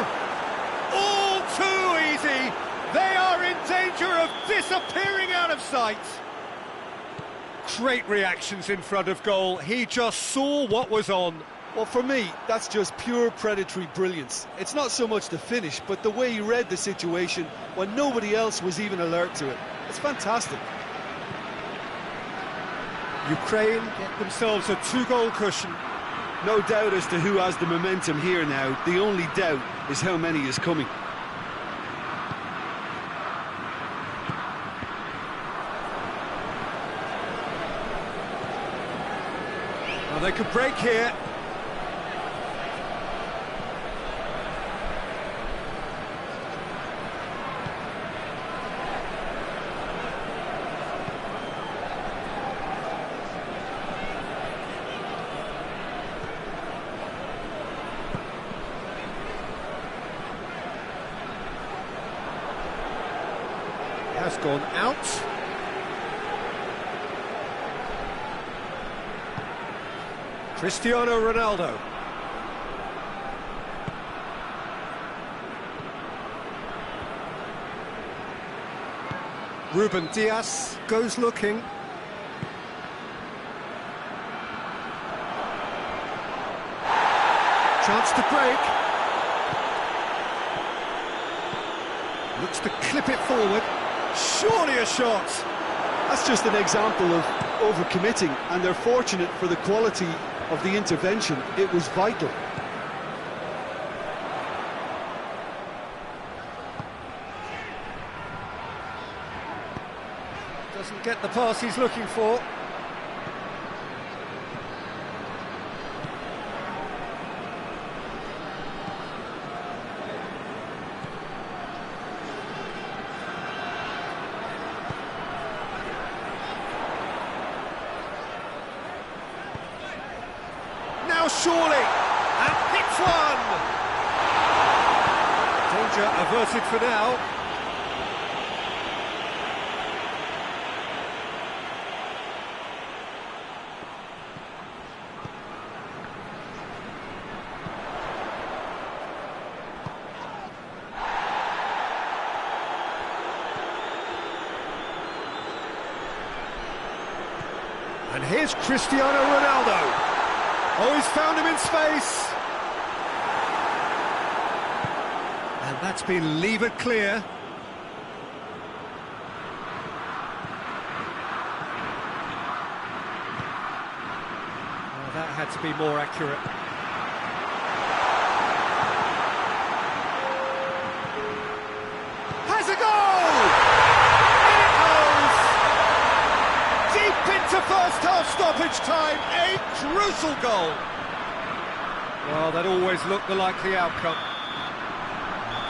All too easy! They are in danger of disappearing out of sight. Great reactions in front of goal. He just saw what was on. Well, for me, that's just pure predatory brilliance. It's not so much the finish, but the way he read the situation when nobody else was even alert to it. It's fantastic. Ukraine get themselves a 2-goal cushion. No doubt as to who has the momentum here now. The only doubt is how many is coming. Well, they could break here. It has gone out. Cristiano Ronaldo. Ruben Dias goes looking. Chance to break. Looks to clip it forward. Surely a shot. That's just an example of overcommitting, and they're fortunate for the quality of the intervention. It was vital. Doesn't get the pass he's looking for. now, surely, and hits one! Danger averted for now. And here's Cristiano Ronaldo. Oh, he's found him in space. And that's been levered clear. Oh, that had to be more accurate. Has a goal! Into first half stoppage time, a crucial goal. Well, that always looked the likely outcome.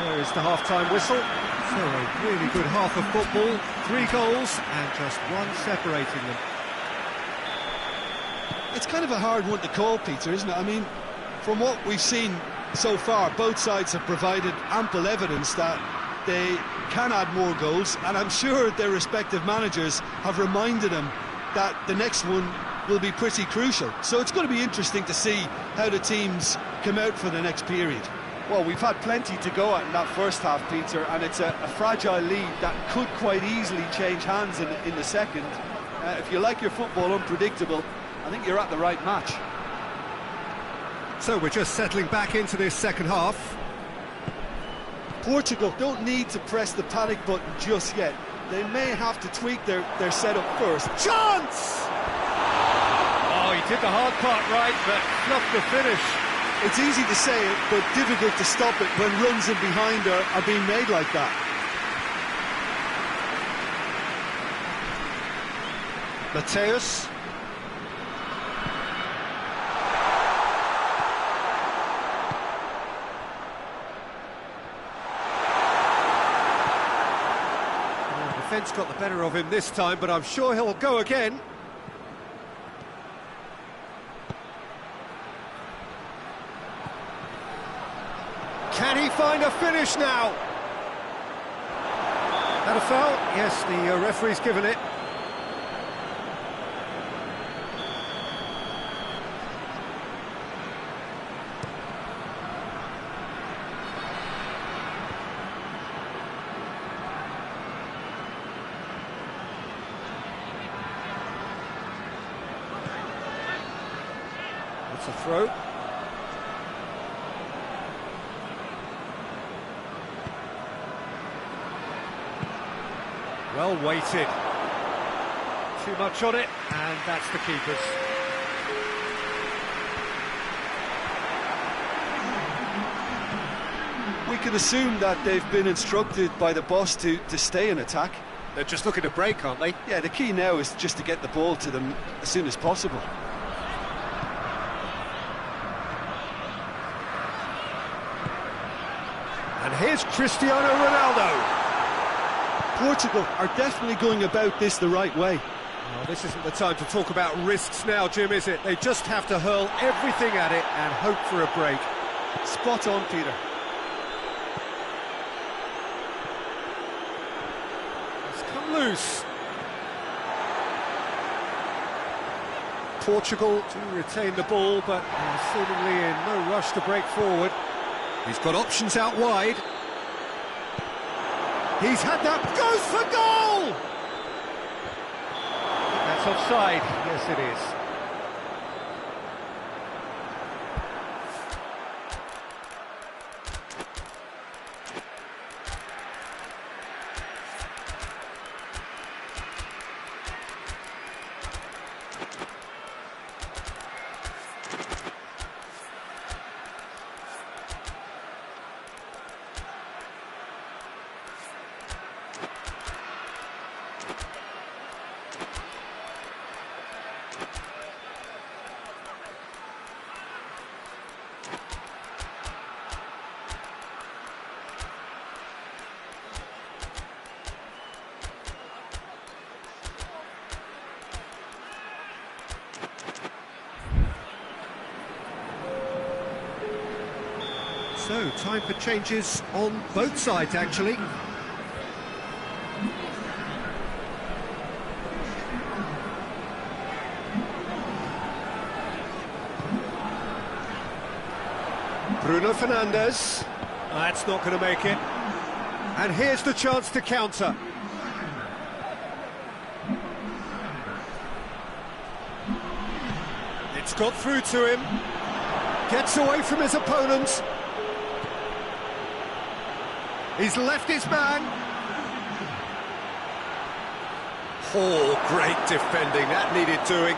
There is the half-time whistle. So a really good half of football, 3 goals and just one separating them. It's kind of a hard one to call, Peter, isn't it? I mean, from what we've seen so far, both sides have provided ample evidence that they can add more goals, and I'm sure their respective managers have reminded them that the next one will be pretty crucial. So it's going to be interesting to see how the teams come out for the next period. Well, we've had plenty to go at in that first half, Peter, and it's a fragile lead that could quite easily change hands in the second. If you like your football unpredictable, I think you're at the right match. So we're just settling back into this second half. Portugal don't need to press the panic button just yet. They may have to tweak their setup first. Chance! Oh, he did the hard part right, but fluffed the finish. It's easy to say it, but difficult to stop it when runs in behind are being made like that. Mateus. Defence got the better of him this time, but I'm sure he'll go again. Can he find a finish now? That a foul? Yes, the referee's given it. It's a throw. Well weighted. Too much on it, and that's the keeper's. We can assume that they've been instructed by the boss to stay in attack. They're just looking to break, aren't they? Yeah, the key now is just to get the ball to them as soon as possible. And here's Cristiano Ronaldo. Portugal are definitely going about this the right way. Well, this isn't the time to talk about risks now, Jim, is it? They just have to hurl everything at it and hope for a break. Spot on, Peter. It's come loose. Portugal do retain the ball, but seemingly in no rush to break forward. He's got options out wide. He's had that, goes for goal! That's offside, yes it is. So, time for changes on both sides, actually. Bruno Fernandes. That's not going to make it. And here's the chance to counter. It's got through to him. Gets away from his opponent. He's left his man. Oh, great defending. That needed doing.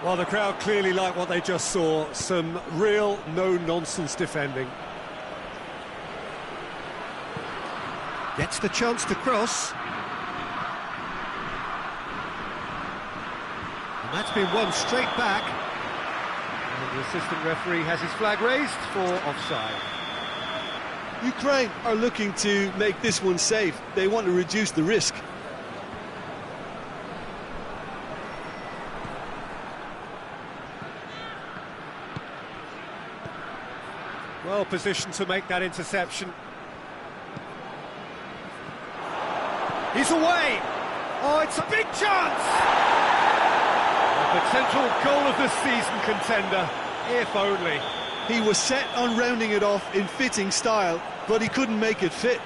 Well, the crowd clearly like what they just saw. Some real no-nonsense defending. Gets the chance to cross. And that's been won straight back. And the assistant referee has his flag raised for offside. Ukraine are looking to make this one safe. They want to reduce the risk. Well positioned to make that interception. He's away! Oh, it's a big chance! A potential goal of the season contender, if only. He was set on rounding it off in fitting style, but he couldn't make it fit.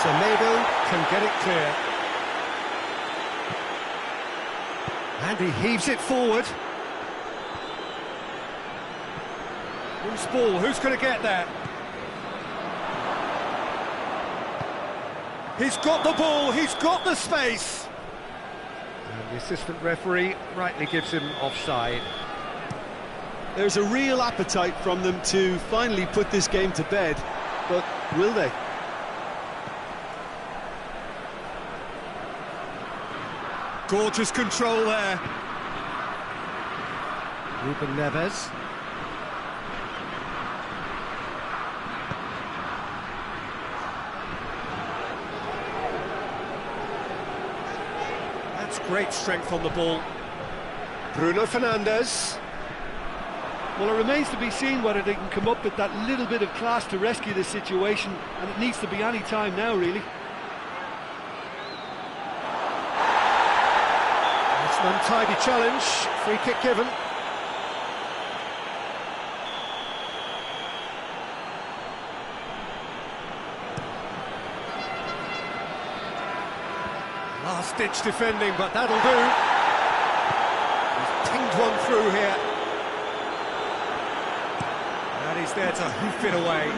Semedo can get it clear. And he heaves it forward. Loose ball, who's going to get that? He's got the ball, he's got the space. And the assistant referee rightly gives him offside. There's a real appetite from them to finally put this game to bed, but will they? Gorgeous control there. Ruben Neves. That's great strength on the ball. Bruno Fernandes. Well, it remains to be seen whether they can come up with that little bit of class to rescue this situation, and it needs to be any time now, really. It's an untidy challenge, free kick given. Last-ditch defending, but that'll do. He's pinged one through here. And he's there to hoof it away.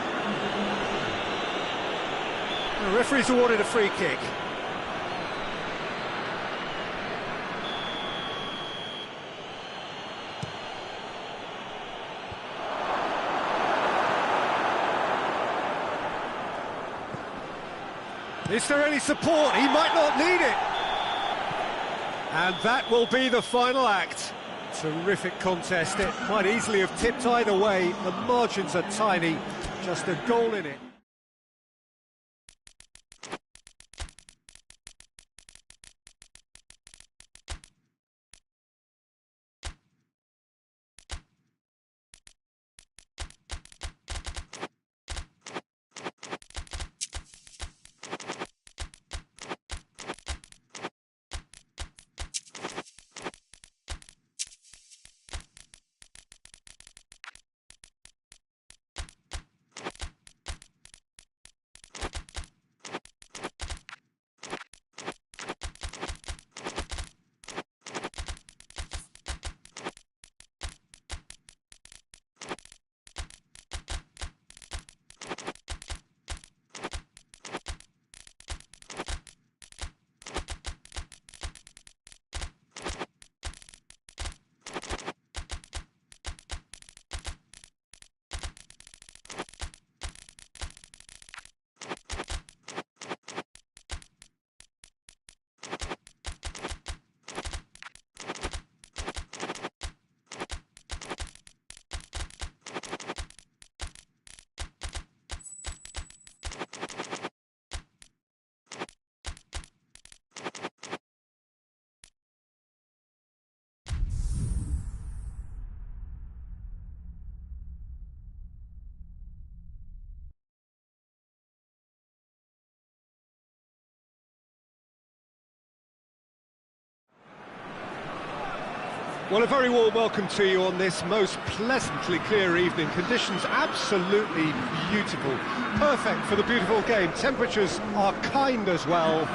The referee's awarded a free kick. Is there any support? He might not need it. And that will be the final act. Terrific contest. It might easily have tipped either way. The margins are tiny. Just a goal in it. Well, a very warm welcome to you on this most pleasantly clear evening. Conditions absolutely beautiful. Perfect for the beautiful game. Temperatures are kind as well.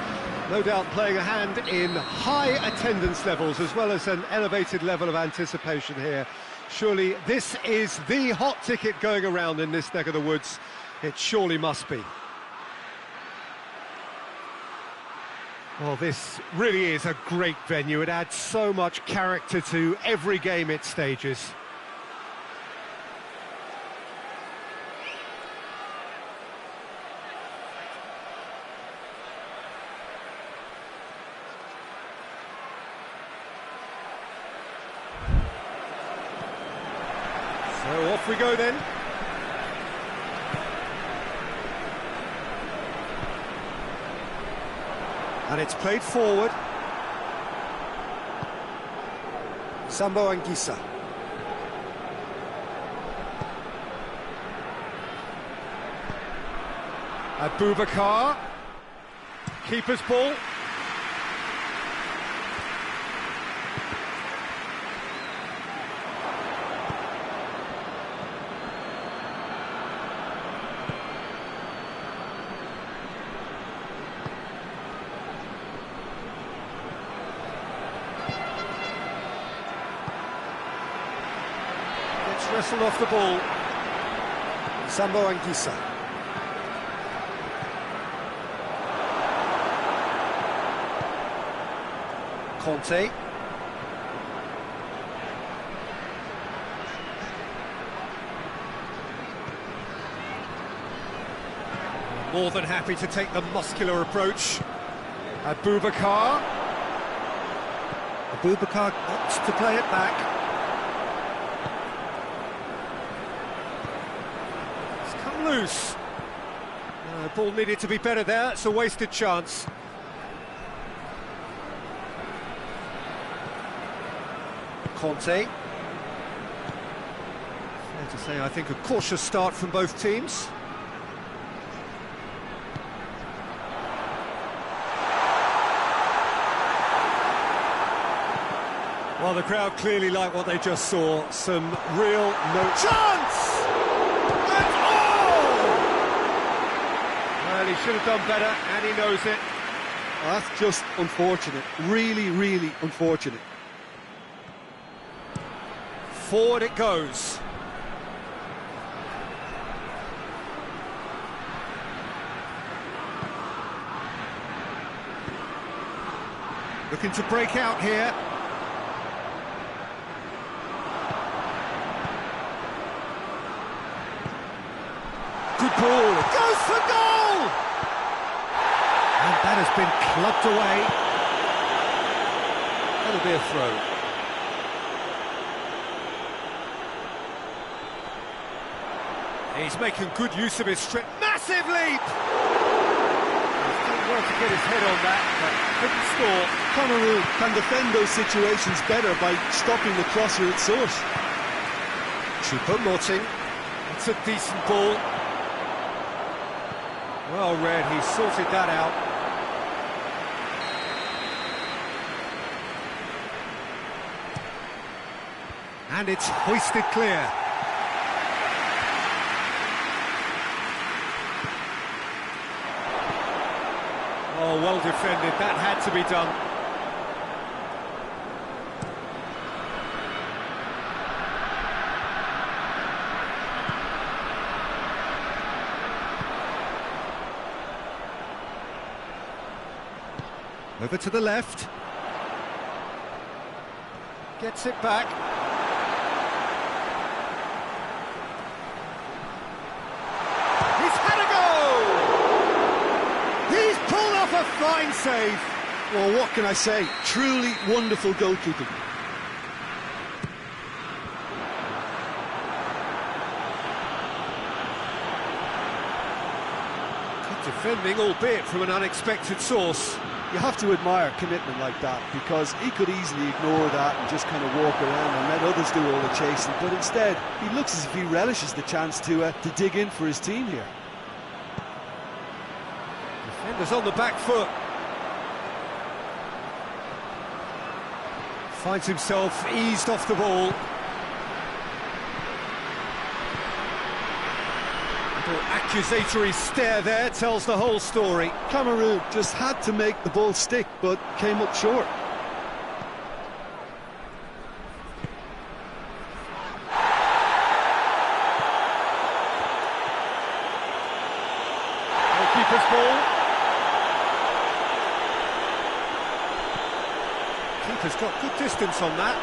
No doubt playing a hand in high attendance levels as well as an elevated level of anticipation here. Surely this is the hot ticket going around in this neck of the woods. It surely must be. Well, this really is a great venue. It adds so much character to every game it stages. So off we go then. And it's played forward. Sambo Anguissa. Abubakar. Keeper's ball. Wrestled off the ball. Sambo Anguissa. Conte. More than happy to take the muscular approach. Abubakar. Abubakar wants to play it back. Loose. Ball needed to be better there. It's a wasted chance. Conte. Fair to say, I think a cautious start from both teams. Well, the crowd clearly like what they just saw. Some real chance! He should have done better, and he knows it. Well, that's just unfortunate. Really, really unfortunate. Forward it goes. Looking to break out here. Good ball. It goes for goal! And that has been clubbed away. That'll be a throw. He's making good use of his strength. Massive leap! He's done well to get his head on that, but couldn't score. Cameroon can defend those situations better by stopping the crosser at source. Choupo-Moting. It's a decent ball. Well read, he sorted that out. And it's hoisted clear. Oh, well defended, that had to be done. Over to the left. Gets it back. He's had a go! He's pulled off a fine save. Well, what can I say? Truly wonderful goalkeeping. Good defending, albeit from an unexpected source. You have to admire commitment like that, because he could easily ignore that and just kind of walk around and let others do all the chasing, but instead he looks as if he relishes the chance to dig in for his team here. Defenders on the back foot. Finds himself eased off the ball. Little accusatory stare there tells the whole story. Cameroon just had to make the ball stick, but came up short. Goalkeeper's ball. Keeper's got good distance on that.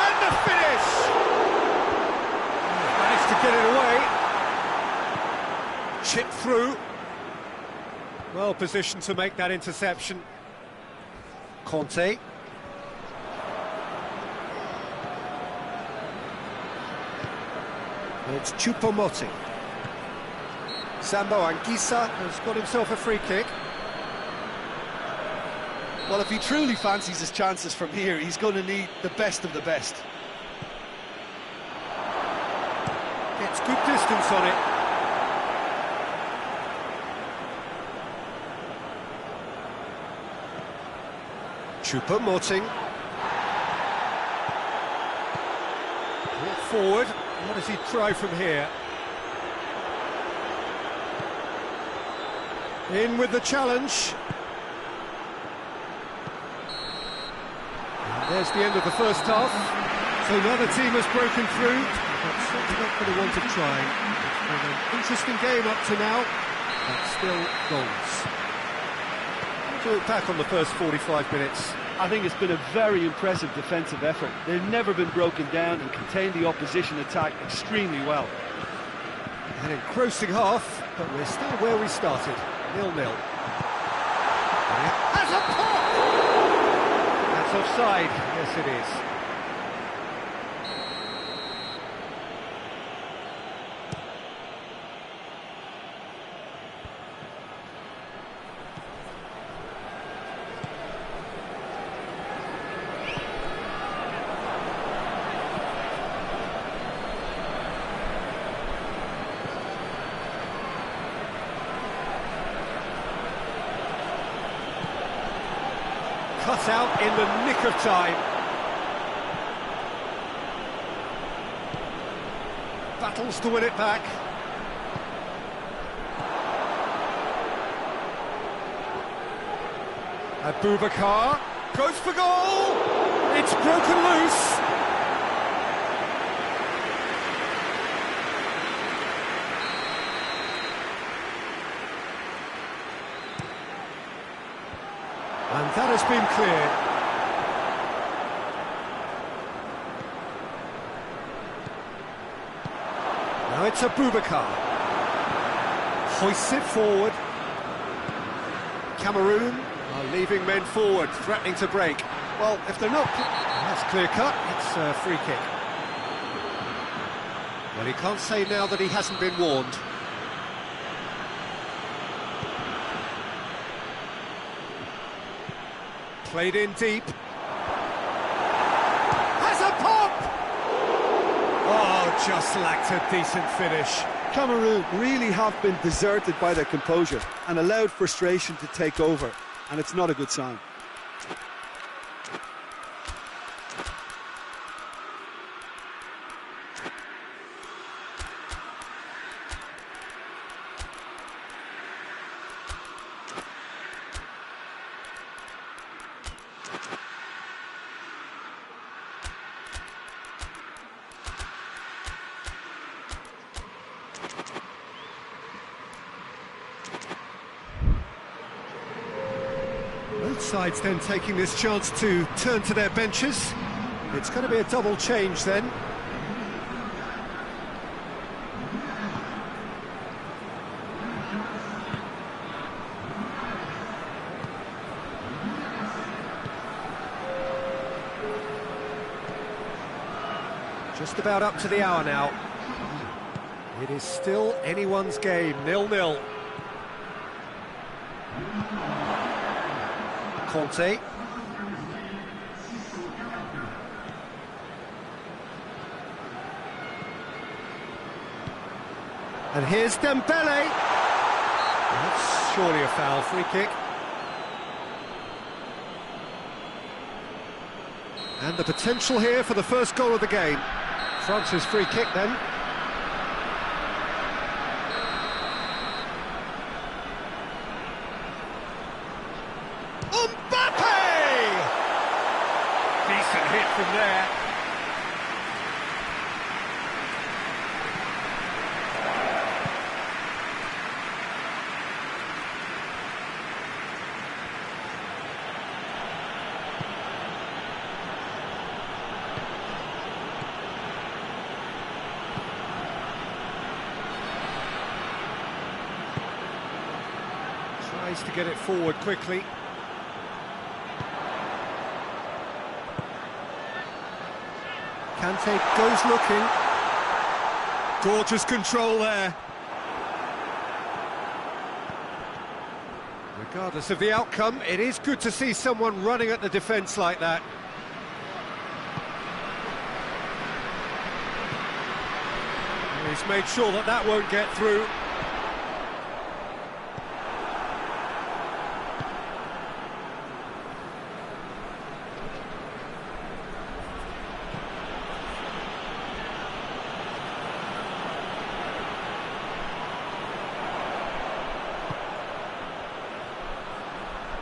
And the finish! Managed to get it away. Chip through. Well positioned to make that interception. Conte. It's Choupo-Moting. Sambo Anguissa has got himself a free kick. Well, if he truly fancies his chances from here, he's going to need the best of the best. Gets good distance on it. Choupo-Moting. Brought forward. What does he try from here? In with the challenge. And there's the end of the first half. So another team has broken through, but certainly not for the want of trying. It's been an interesting game up to now, but still goals. How do you look back on the first 45 minutes? I think it's been a very impressive defensive effort. They've never been broken down and contained the opposition attack extremely well. An engrossing half, but we're still where we started, 0-0. Has a pop! That's offside, yes it is. Cut out in the nick of time. Battles to win it back. Abubakar goes for goal. It's broken loose. And that has been cleared. Now it's Abubakar. Hoists it forward. Cameroon are leaving men forward, threatening to break. Well, if they're not... That's clear cut, it's a free kick. Well, he can't say now that he hasn't been warned. Played in deep. Has a pop! Oh, just lacked a decent finish. Cameroon really have been deserted by their composure and allowed frustration to take over, and it's not a good sign. Both sides then taking this chance to turn to their benches. It's going to be a double change then. Just about up to the hour now. It is still anyone's game, 0-0. Conte. And here's Dembele. That's surely a foul, free kick. And the potential here for the first goal of the game. France's free kick then. Mbappe! Decent hit from there. Tries to get it forward quickly. Kante goes looking. Gorgeous control there. Regardless of the outcome, it is good to see someone running at the defence like that. He's made sure that that won't get through.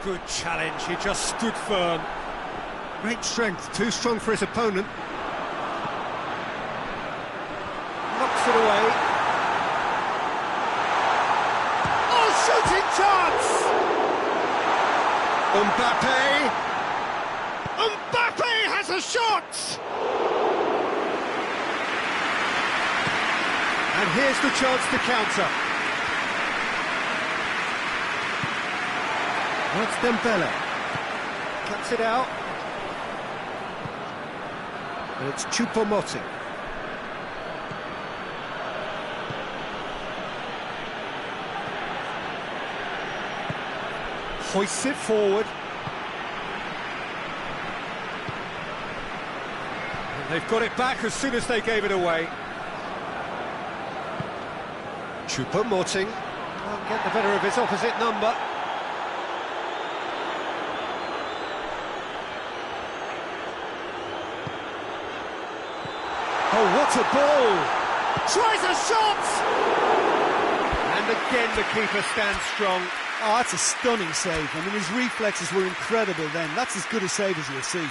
Good challenge, he just stood firm. Great strength, too strong for his opponent. Knocks it away. Oh, shooting chance! Mbappe! Mbappe has a shot! And here's the chance to counter. That's Dembele. Cuts it out. And it's Choupo-Moting. Hoists it forward. And they've got it back as soon as they gave it away. Choupo-Moting can't get the better of his opposite number. Oh, what a ball! Tries a shot! And again the keeper stands strong. Oh, that's a stunning save. I mean, his reflexes were incredible then. That's as good a save as you'll see.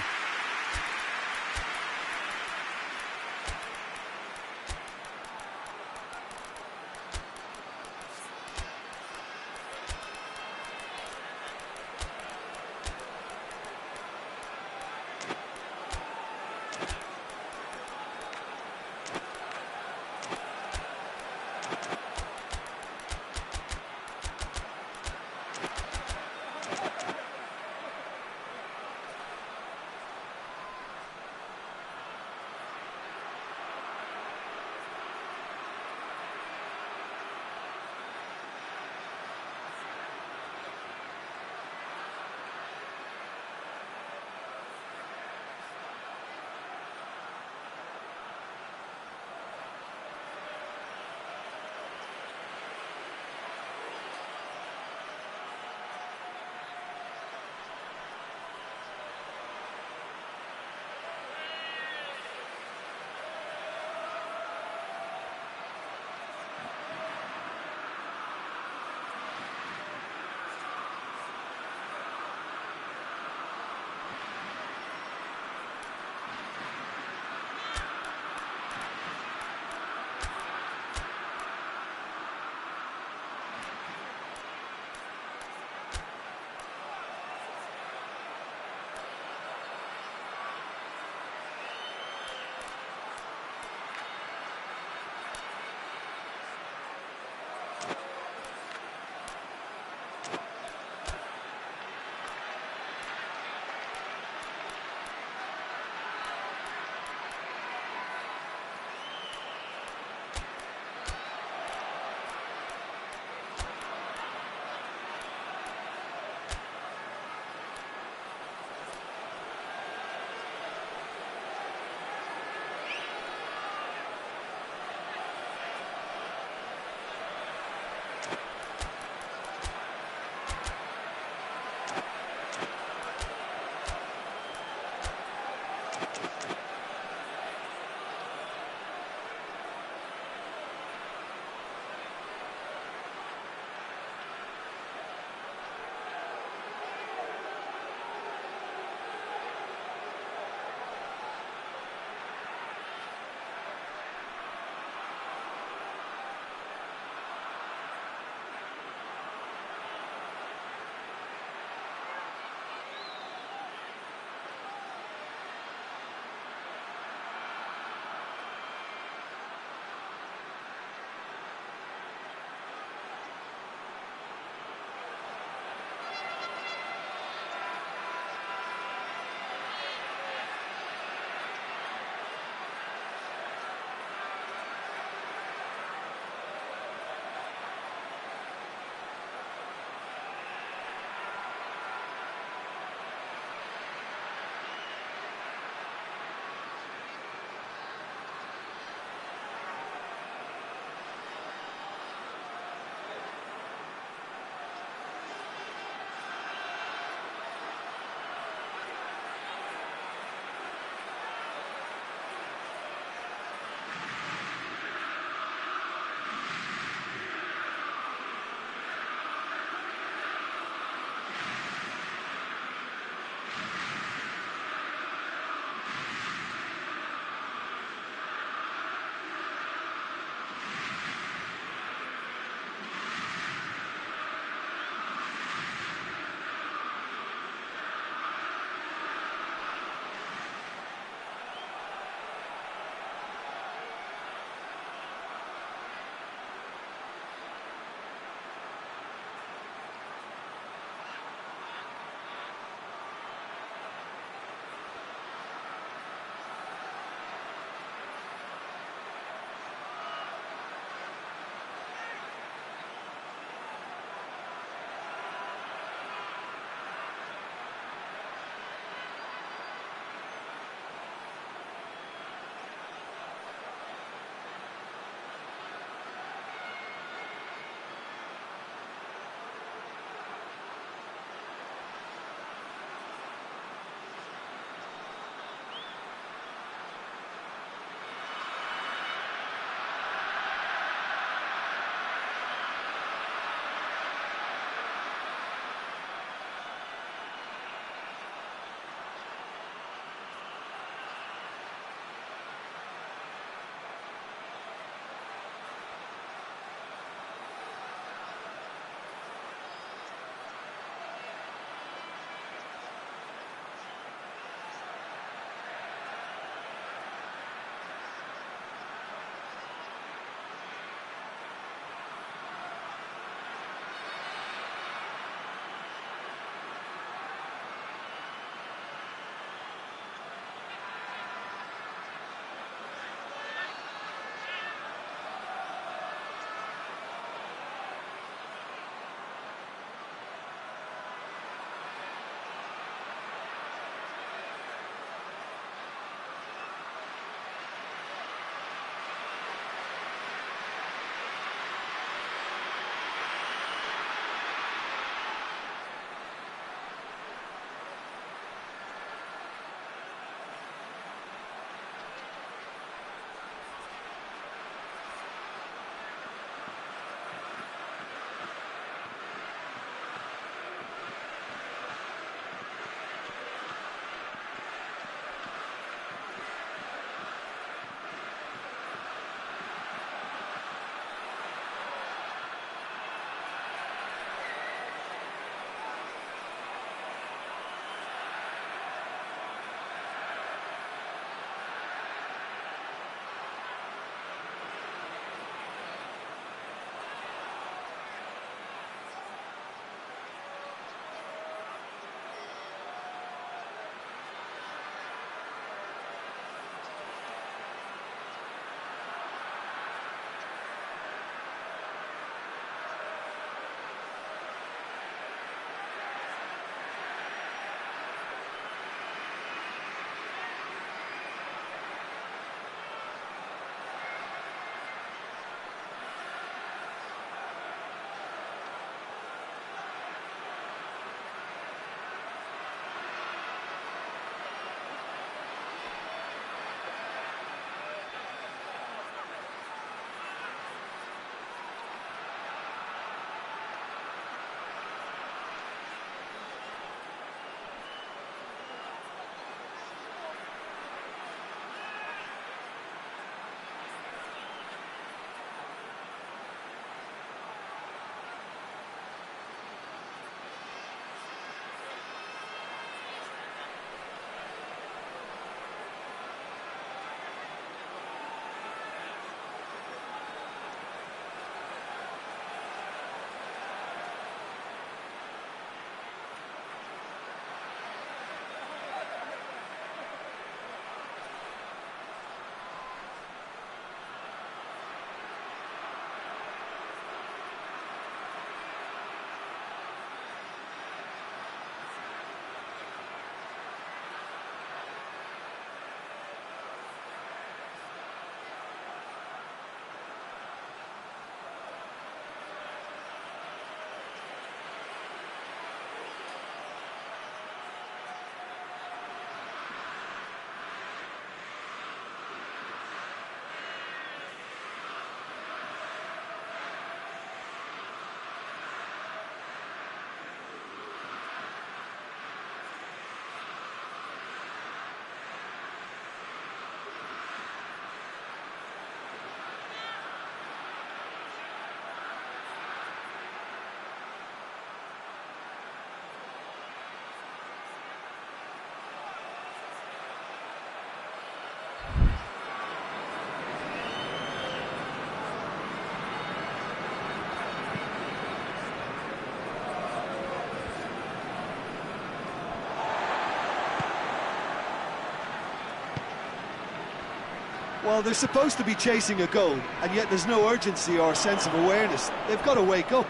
Well, they're supposed to be chasing a goal, and yet there's no urgency or sense of awareness. They've got to wake up.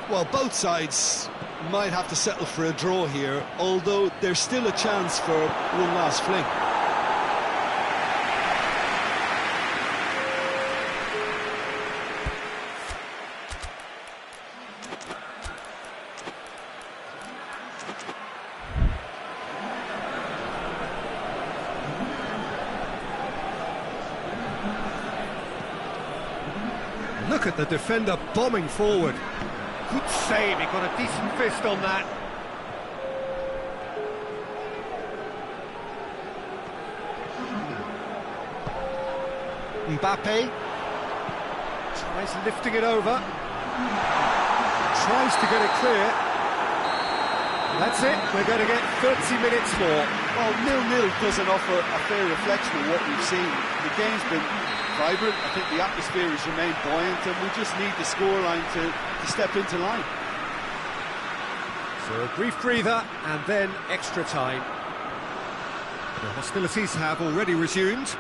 Well, both sides might have to settle for a draw here, although there's still a chance for one last fling. Look at the defender bombing forward. Good save, he got a decent fist on that. Mbappe tries lifting it over. Tries to get it clear. That's it, we're going to get 30 minutes more. Well, 0-0 doesn't offer a fair reflection of what we've seen. The game's been vibrant. I think the atmosphere has remained buoyant, and we just need the scoreline to step into line. So a brief breather and then extra time. The hostilities have already resumed.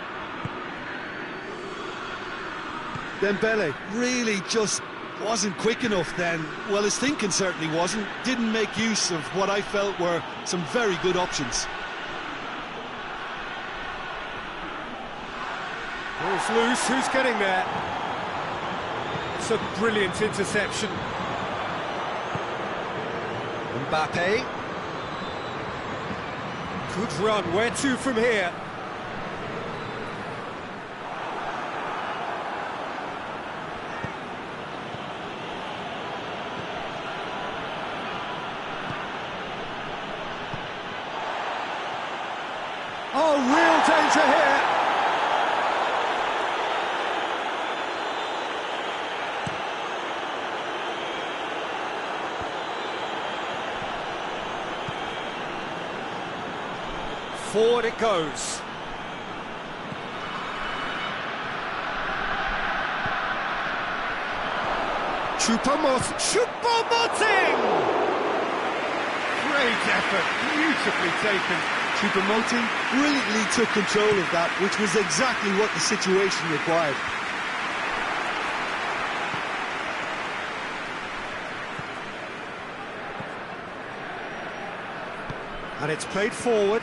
Dembele really just wasn't quick enough then. Well, his thinking certainly wasn't. Didn't make use of what I felt were some very good options. Ball's loose, who's getting there? It's a brilliant interception. Mbappe. Good run, where to from here? Oh, real danger here. Forward it goes. Choupo-Moting! Great effort, beautifully taken. Choupo-Moting brilliantly took control of that, which was exactly what the situation required. And it's played forward.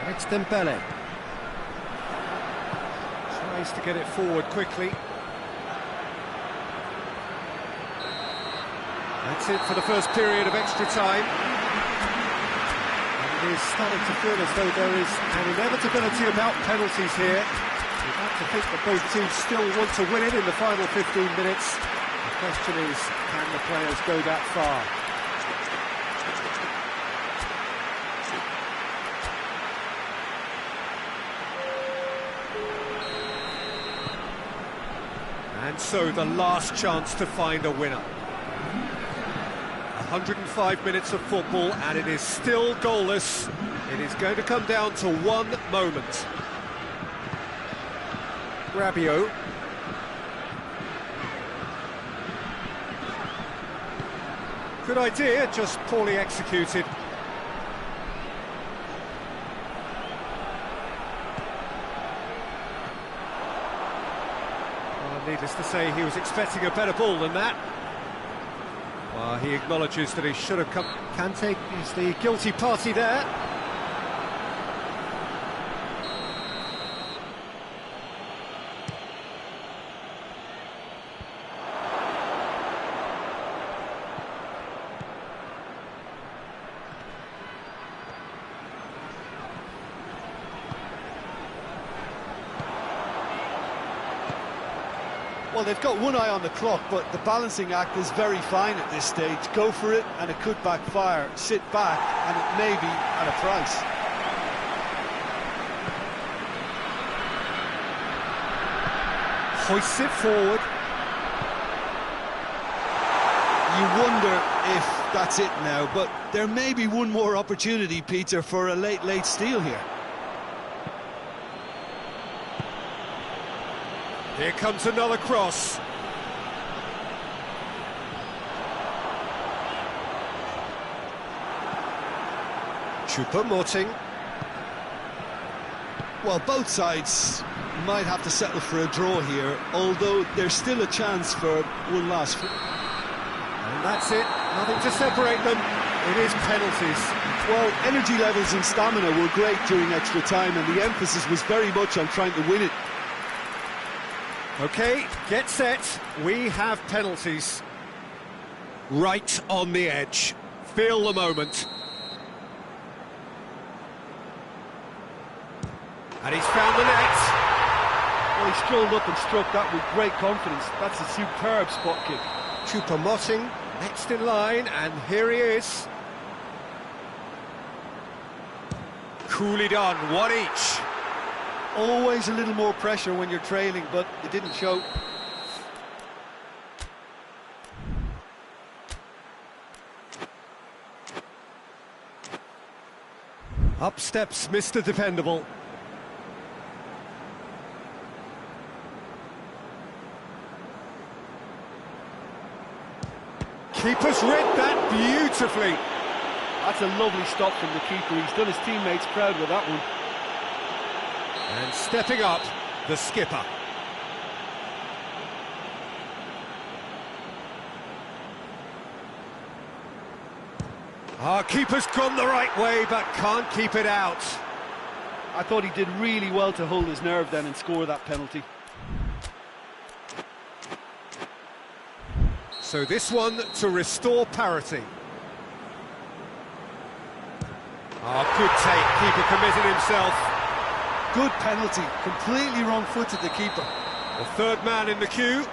And it's Dembele. Tries to get it forward quickly. That's it for the first period of extra time. And it is starting to feel as though there is an inevitability about penalties here. You'd have to think that both teams still want to win it in the final 15 minutes. The question is, can the players go that far? And so the last chance to find a winner. 105 minutes of football and it is still goalless. It is going to come down to one moment. Rabiot. Good idea, just poorly executed. Well, needless to say, he was expecting a better ball than that. Well, he acknowledges that he should have come. Kante is the guilty party there. Well, they've got one eye on the clock, but the balancing act is very fine at this stage. Go for it, and it could backfire. Sit back, and it may be at a price. Hoists it forward. You wonder if that's it now, but there may be one more opportunity, Peter, for a late steal here. Here comes another cross. Choupo-Moting. Well, both sides might have to settle for a draw here, although there's still a chance for one last. And that's it, nothing to separate them. It is penalties. Well, energy levels and stamina were great during extra time, and the emphasis was very much on trying to win it. OK, get set, we have penalties. Right on the edge. Feel the moment. And he's found the net. Well, he strolled up and struck that with great confidence. That's a superb spot kick. Choupo-Moting next in line, and here he is. Coolly done, one each. Always a little more pressure when you're trailing, but it didn't show. Up steps Mr. Dependable. Keeper's read that beautifully. That's a lovely stop from the keeper. He's done his teammates proud with that one. And stepping up, the skipper. Our keeper's gone the right way, but can't keep it out. I thought he did really well to hold his nerve then and score that penalty. So this one to restore parity. Good take, keeper committed himself. Good penalty, completely wrong-footed the keeper. The third man in the queue.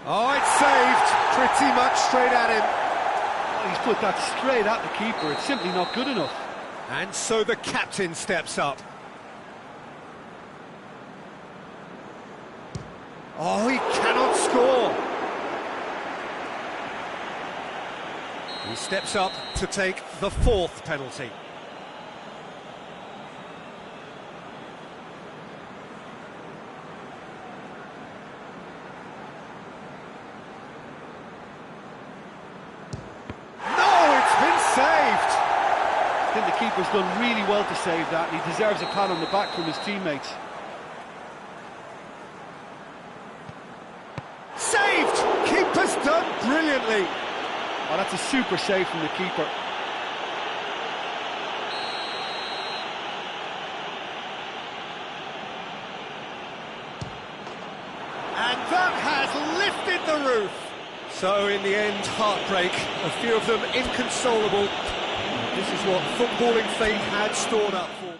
Oh, it's saved, pretty much straight at him. Oh, he's put that straight at the keeper, it's simply not good enough. And so the captain steps up. Oh, he cannot score. He steps up to take the fourth penalty. No, it's been saved. I think the keeper's done really well to save that, and he deserves a pat on the back from his teammates. Saved! Keeper's done brilliantly. Oh, that's a super save from the keeper. And that has lifted the roof. So in the end, heartbreak, a few of them inconsolable. This is what footballing fate had stored up for them.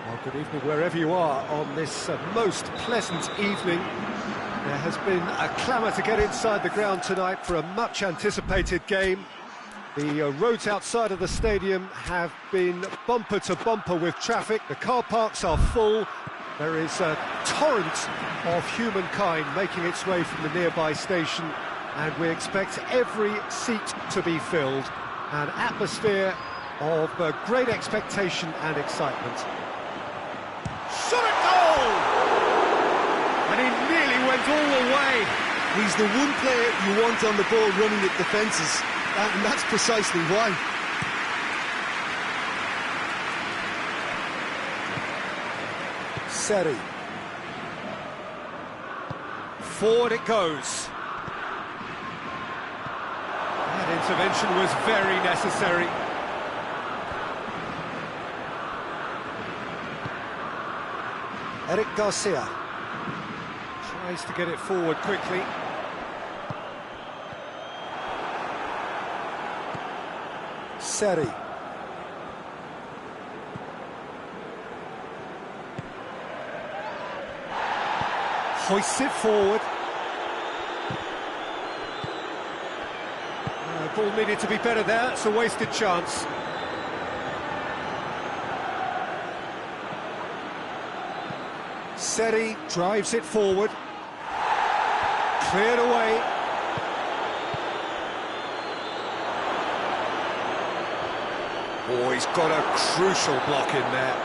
Well, good evening wherever you are on this most pleasant evening. There has been a clamour to get inside the ground tonight for a much-anticipated game. The roads outside of the stadium have been bumper to bumper with traffic. The car parks are full. There is a torrent of humankind making its way from the nearby station, and we expect every seat to be filled. An atmosphere of great expectation and excitement. Shot at goal! And he nearly went all the way. He's the one player you want on the ball running at defences, and that's precisely why. Seri. Forward it goes. That intervention was very necessary. Eric Garcia tries to get it forward quickly. Seri. Hoists it forward. Ball needed to be better there, it's a wasted chance. Seri drives it forward. Cleared away. Oh, he's got a crucial block in there.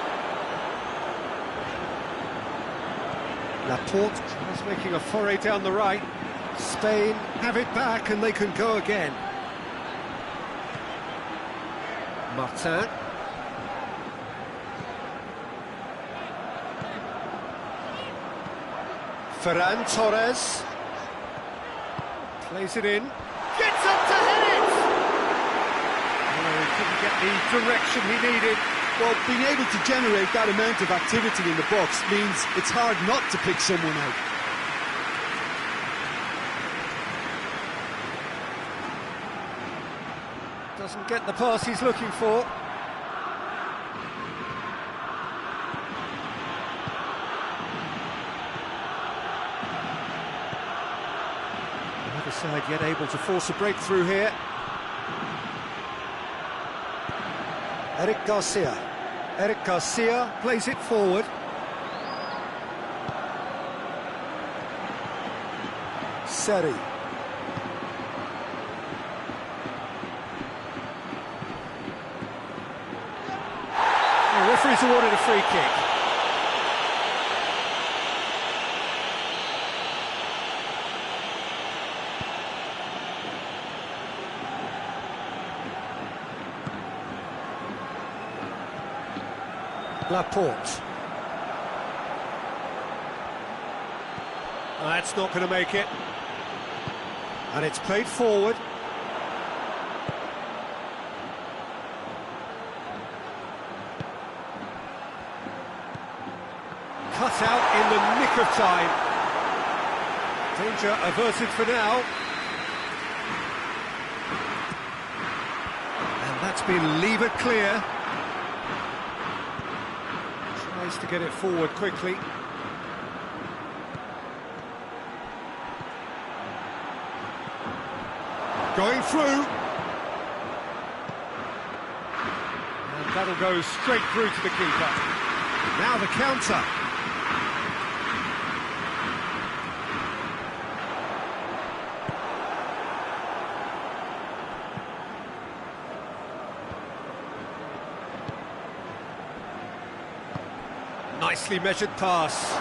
Laporte is making a foray down the right. Spain have it back and they can go again. Martin. Ferran Torres plays it in, gets up to head it! Oh, he couldn't get the direction he needed. Well, being able to generate that amount of activity in the box means it's hard not to pick someone out. Doesn't get the pass he's looking for. Neither side yet able to force a breakthrough here. Eric Garcia. Eric Garcia plays it forward. Seri. The referee's awarded a free kick. Laporte. That's not going to make it. And it's played forward. Cut out in the nick of time. Danger averted for now. And that's been levered clear. Tries to get it forward quickly. Going through. And that'll go straight through to the keeper. Now the counter. Nicely measured pass.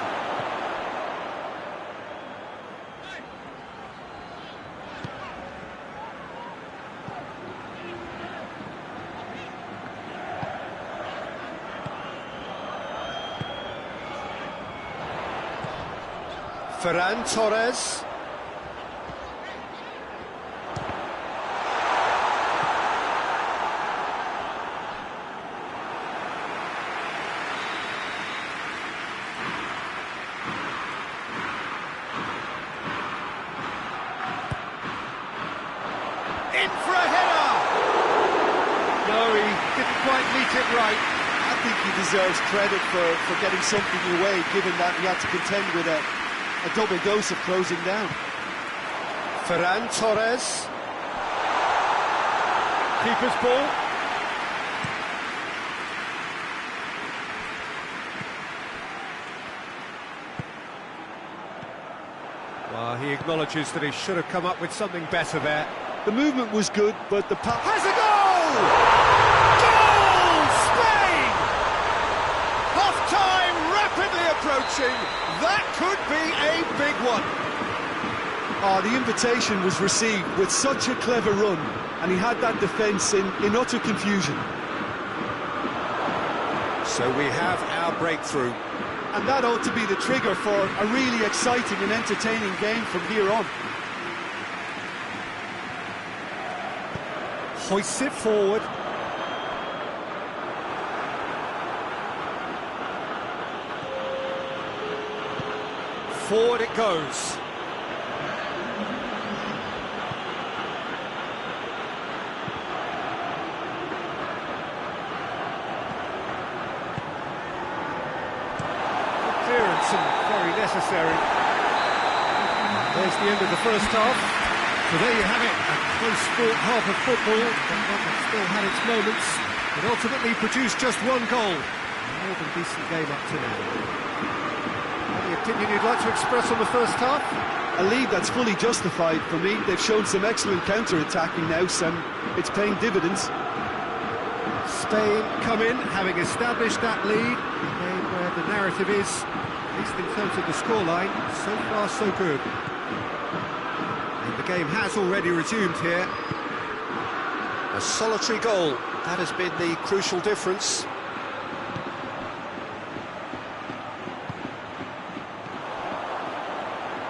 Ferran Torres. In for a header! No, he didn't quite meet it right. think he deserves credit for getting something away, given that he had to contend with a double dose of closing down. Ferran Torres. Keeper's ball. Well, he acknowledges that he should have come up with something better there. The movement was good, but the pass... Has a goal! Goal! Spain! Half-time rapidly approaching. That could be a big one. Oh, the invitation was received with such a clever run, and he had that defence in utter confusion. So we have our breakthrough. And that ought to be the trigger for a really exciting and entertaining game from here on. Hoists it forward. Forward it goes. Clearance and very necessary. There's the end of the first half. So there you have it, a close-fought half of football, but one that still had its moments. It ultimately produced just one goal. A more than decent game up to now. Any opinion you'd like to express on the first half? A lead that's fully justified for me. They've shown some excellent counter-attacking now, and it's paying dividends. Spain come in, having established that lead. A game where the narrative is, at least in terms of the scoreline, so far so good. And the game has already resumed here. A solitary goal, that has been the crucial difference.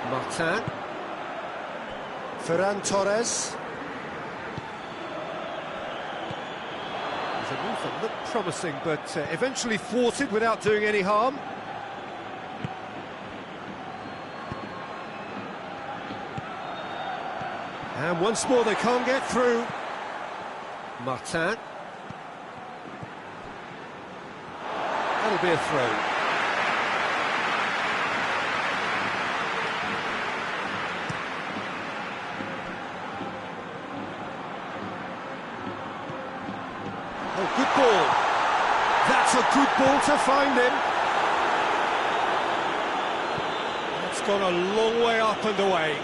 Martin. Ferran Torres. A move that looked promising, but eventually thwarted without doing any harm. And once more they can't get through. Martin. That'll be a throw. Oh, good ball. That's a good ball to find him. That's gone a long way up and away.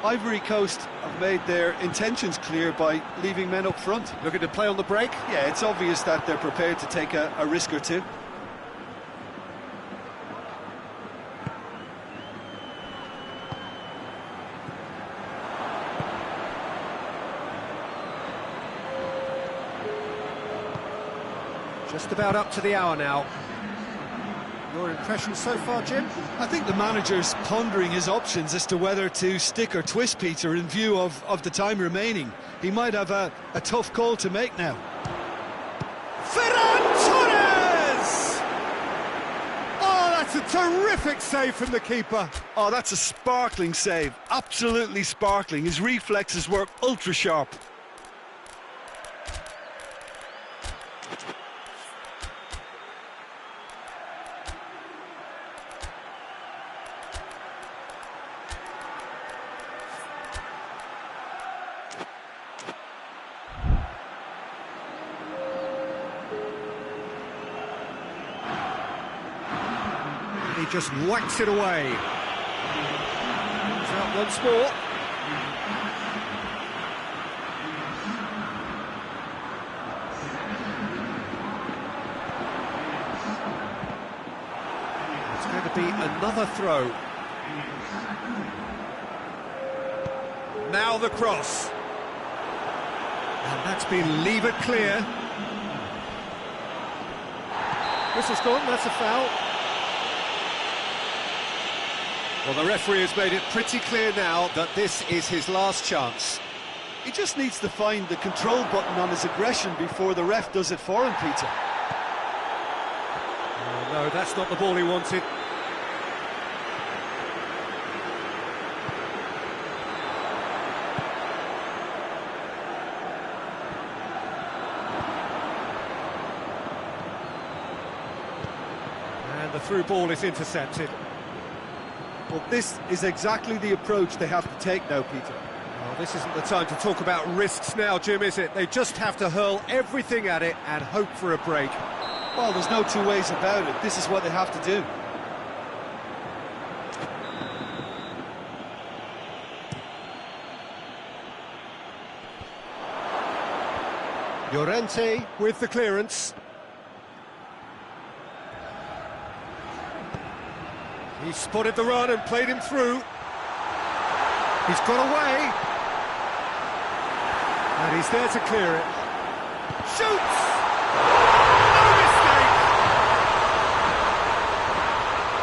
Ivory Coast have made their intentions clear by leaving men up front. Looking to play on the break? Yeah, it's obvious that they're prepared to take a risk or two. Just about up to the hour now. Your impression so far, Jim? I think the manager's pondering his options as to whether to stick or twist Peter in view of the time remaining. He might have a tough call to make now. Ferran Torres! Oh, that's a terrific save from the keeper. Oh, that's a sparkling save. Absolutely sparkling. His reflexes work ultra sharp. He just whacks it away. Comes out once more. It's going to be another throw. Now the cross. And that's been levered clear. Whistle's gone, that's a foul. Well, the referee has made it pretty clear now that this is his last chance. He just needs to find the control button on his aggression before the ref does it for him, Peter. Oh, no, that's not the ball he wanted. the through ball is intercepted. Well, this is exactly the approach they have to take now, Peter. Well, this isn't the time to talk about risks now, Jim, is it? They just have to hurl everything at it and hope for a break. Well, there's no two ways about it. This is what they have to do. Llorente with the clearance. He spotted the run and played him through. He's got away. And he's there to clear it. Shoots! No mistake!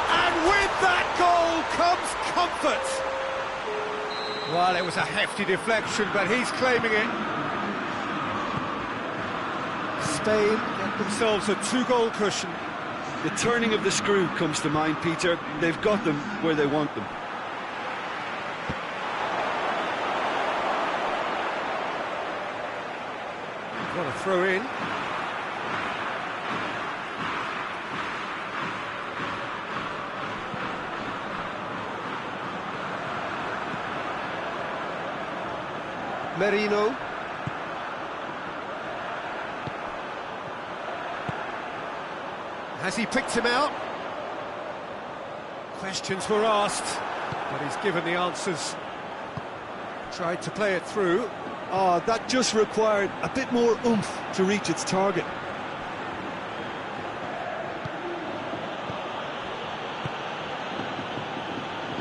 And with that goal comes comfort. Well, it was a hefty deflection, but he's claiming it. Spain get themselves a 2-goal cushion. The turning of the screw comes to mind, Peter. They've got them where they want them. Got a throw in. Merino. Has he picked him out? Questions were asked, but he's given the answers. Tried to play it through. Oh, that just required a bit more oomph to reach its target.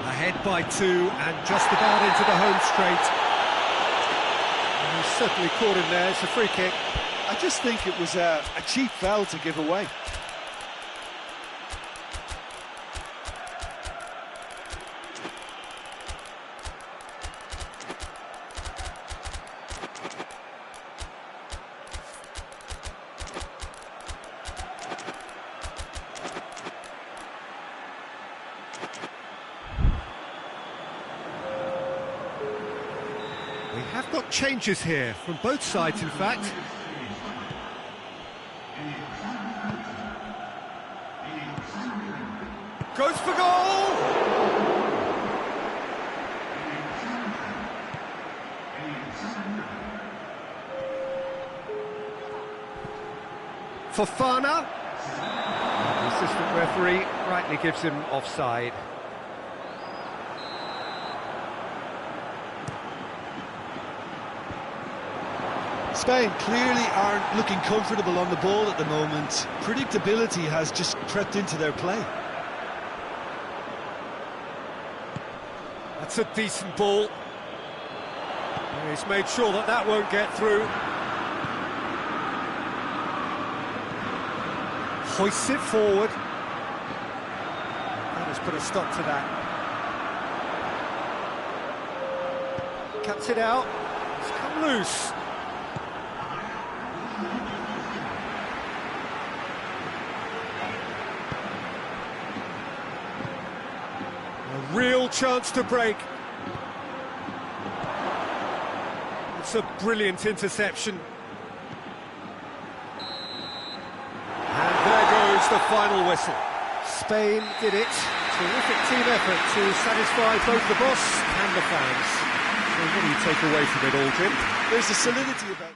Ahead by 2 and just about into the home straight. And he's certainly caught him there. It's a free kick. I just think it was a cheap foul to give away. We have got changes here, from both sides in fact. Goes for goal! Fofana. The assistant referee rightly gives him offside. Spain clearly aren't looking comfortable on the ball at the moment. Predictability has just crept into their play. That's a decent ball. He's made sure that that won't get through. Hoists it forward. That has put a stop to that. Cuts it out. It's come loose. A real chance to break. It's a brilliant interception. And there goes the final whistle. Spain did it. Terrific team effort to satisfy both the boss and the fans. So what do you take away from it all, Jim? There's a solidity about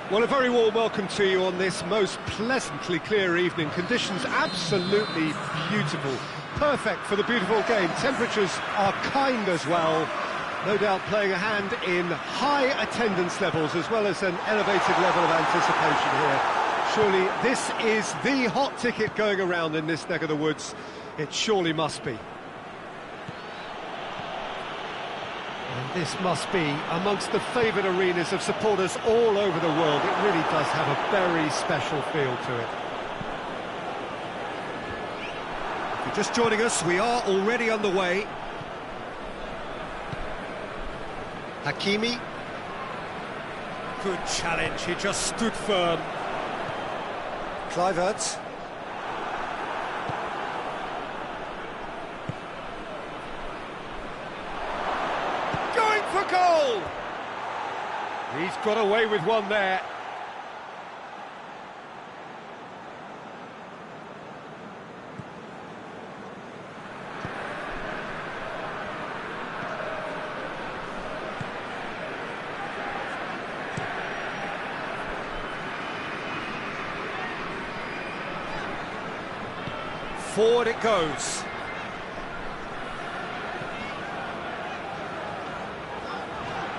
Well, a very warm welcome to you on this most pleasantly clear evening. Conditions absolutely beautiful. Perfect for the beautiful game. Temperatures are kind as well. No doubt playing a hand in high attendance levels as well as an elevated level of anticipation here. Surely this is the hot ticket going around in this neck of the woods. It surely must be. And this must be amongst the favoured arenas of supporters all over the world. It really does have a very special feel to it. If you're just joining us, we are already underway. Hakimi. Good challenge, he just stood firm. Hieut3. Going for goal! He's got away with one there. Forward it goes.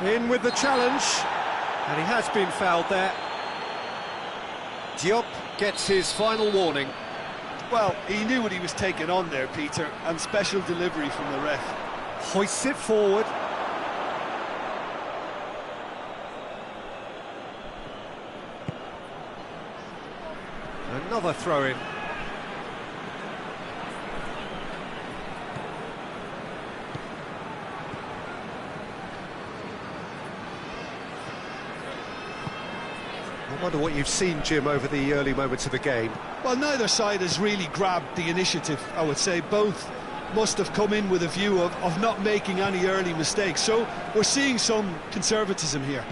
In with the challenge, and he has been fouled there. Diop gets his final warning. Well, he knew what he was taking on there, Peter, and special delivery from the ref. Hoists it forward. Another throw-in. I wonder what you've seen, Jim, over the early moments of the game. Well, neither side has really grabbed the initiative, I would say. Both must have come in with a view of not making any early mistakes. So we're seeing some conservatism here.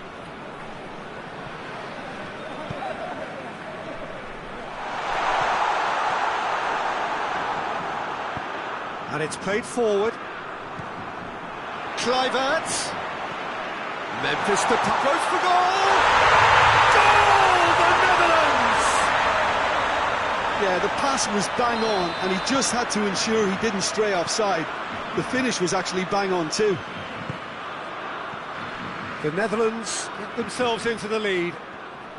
And it's played forward. Hieut3. Memphis goes for goal! Yeah, the pass was bang on, and he just had to ensure he didn't stray offside. The finish was actually bang on too. The Netherlands get themselves into the lead.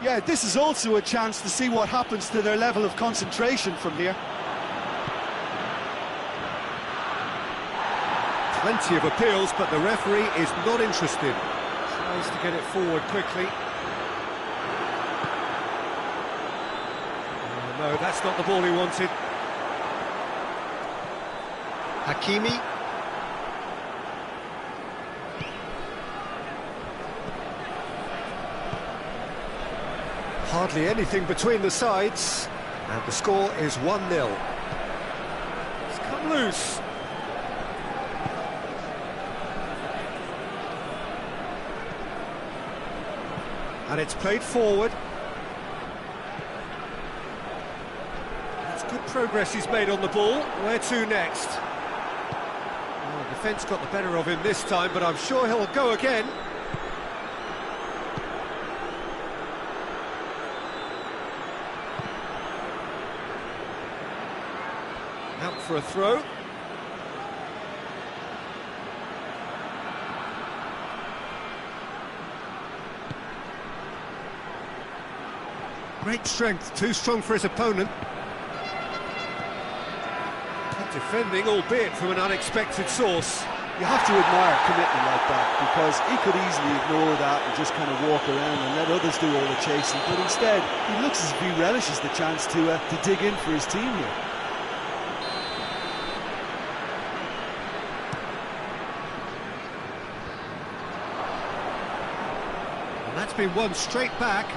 Yeah, this is also a chance to see what happens to their level of concentration from here. Plenty of appeals, but the referee is not interested. Tries to get it forward quickly. No, that's not the ball he wanted. Hakimi. Hardly anything between the sides, and the score is 1-0. It's come loose. And it's played forward. Good progress he's made on the ball. Where to next? Well, the defence got the better of him this time, but I'm sure he'll go again. Out for a throw. Great strength, too strong for his opponent. Defending, albeit from an unexpected source. You have to admire commitment like that, because he could easily ignore that and just kind of walk around and let others do all the chasing, but instead he looks as if he relishes the chance to dig in for his team here. And that's been won straight back.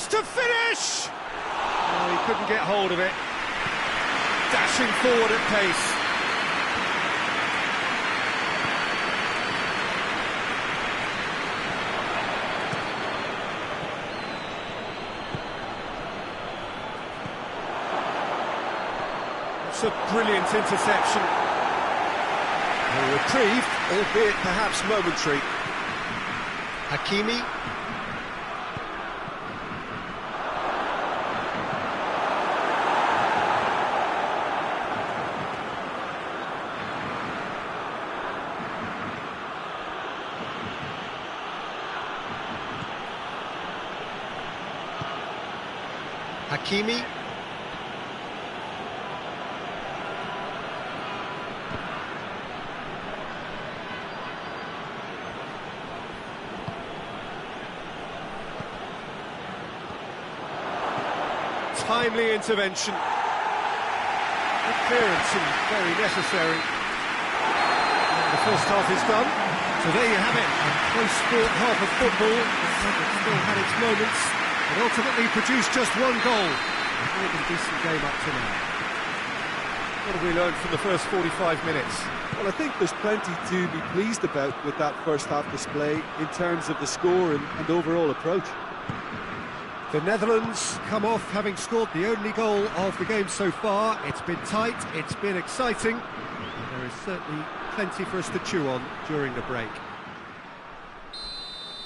To finish! Oh, he couldn't get hold of it. Dashing forward at pace. That's a brilliant interception. A reprieve, albeit perhaps momentary. Hakimi. Hakimi. Timely intervention. Good clearance and very necessary. And the first half is done. So there you have it. A close-fought half of football. It still had its moments, but ultimately produced just one goal. A really decent game up to now. What have we learned from the first 45 minutes? Well, I think there's plenty to be pleased about with that first half display in terms of the score and overall approach. The Netherlands come off having scored the only goal of the game so far. It's been tight, it's been exciting, and there is certainly plenty for us to chew on during the break.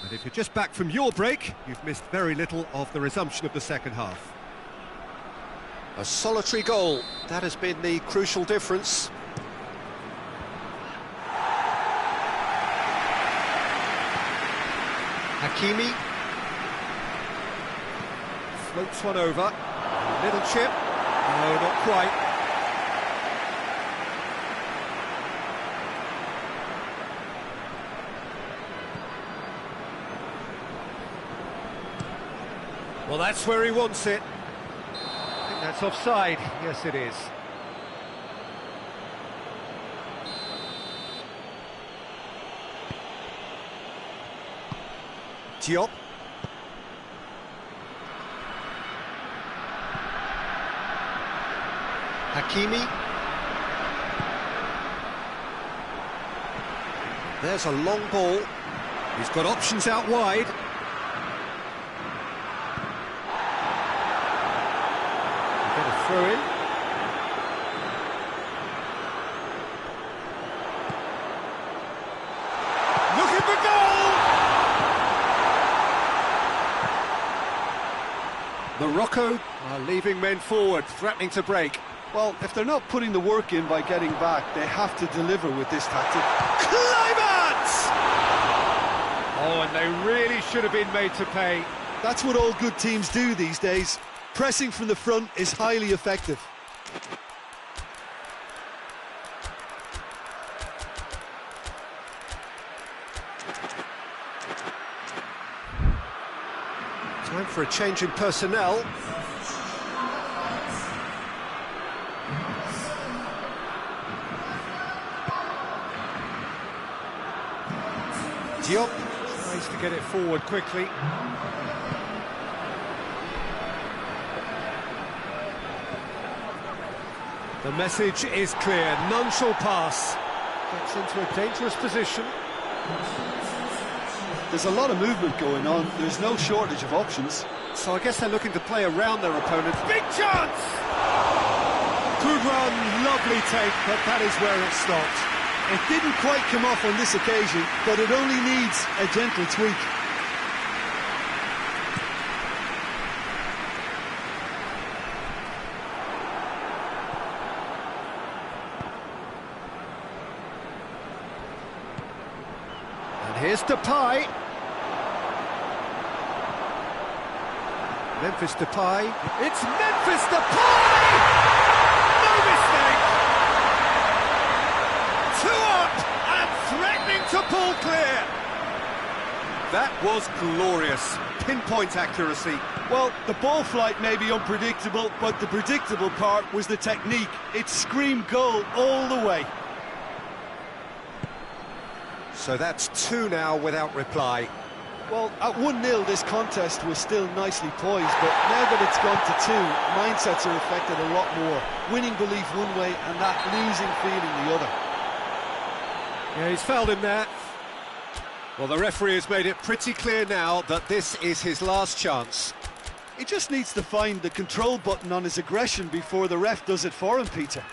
And if you're just back from your break, you've missed very little of the resumption of the second half. A solitary goal, that has been the crucial difference. Hakimi. Floats one over. A little chip. No, not quite. Well, that's where he wants it. I think that's offside. Yes, it is. Diop. Hakimi. There's a long ball. He's got options out wide. Get a throw in. Looking for goal! Morocco are leaving men forward, threatening to break. Well, if they're not putting the work in by getting back, they have to deliver with this tactic. Climax! Oh, and they really should have been made to pay. That's what all good teams do these days. Pressing from the front is highly effective. Time for a change in personnel. Diop tries to get it forward quickly. The message is clear, none shall pass. Gets into a dangerous position. There's a lot of movement going on, there's no shortage of options. So I guess they're looking to play around their opponent. Big chance! Good run, lovely take, but that is where it stopped. It didn't quite come off on this occasion, but it only needs a gentle tweak. And here's Depay. Memphis Depay. It's Memphis Depay! No mistake! Threatening to pull clear. That was glorious. Pinpoint accuracy. Well, the ball flight may be unpredictable, but the predictable part was the technique. It screamed goal all the way. So that's 2 now without reply. Well, at 1-0 this contest was still nicely poised, but now that it's gone to 2, mindsets are affected a lot more. Winning belief one way and that losing feeling the other. Yeah, he's fouled him there. Well, the referee has made it pretty clear now that this is his last chance. He just needs to find the control button on his aggression before the ref does it for him, Peter.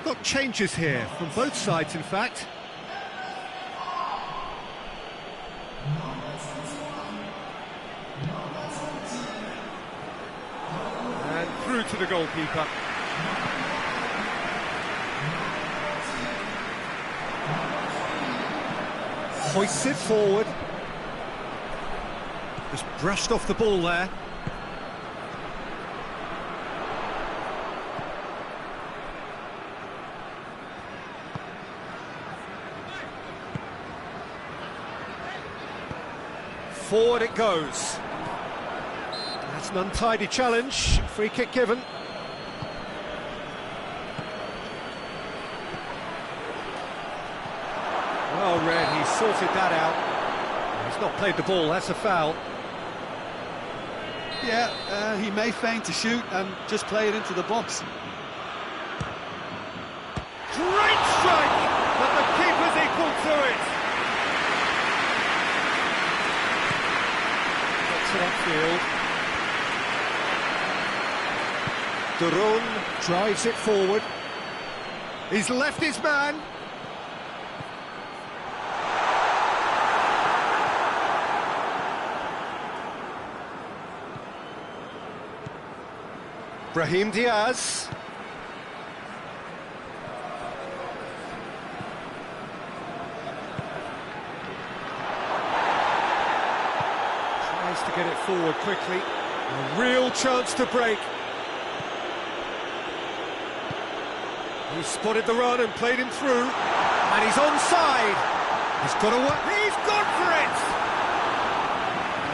got changes here from both sides, in fact. And through to the goalkeeper. Hoists it forward. Just brushed off the ball there. Forward it goes. That's an untidy challenge. Free kick given. Well read, he sorted that out. He's not played the ball, that's a foul. Yeah, he may feign to shoot and just play it into the box. Great strike, but the keeper's equal to it. Gets it upfield. Duron drives it forward. He's left his man. Brahim Diaz. Tries to get it forward quickly. A real chance to break. He spotted the run and played him through. And he's onside. He's got to work. He's gone for it!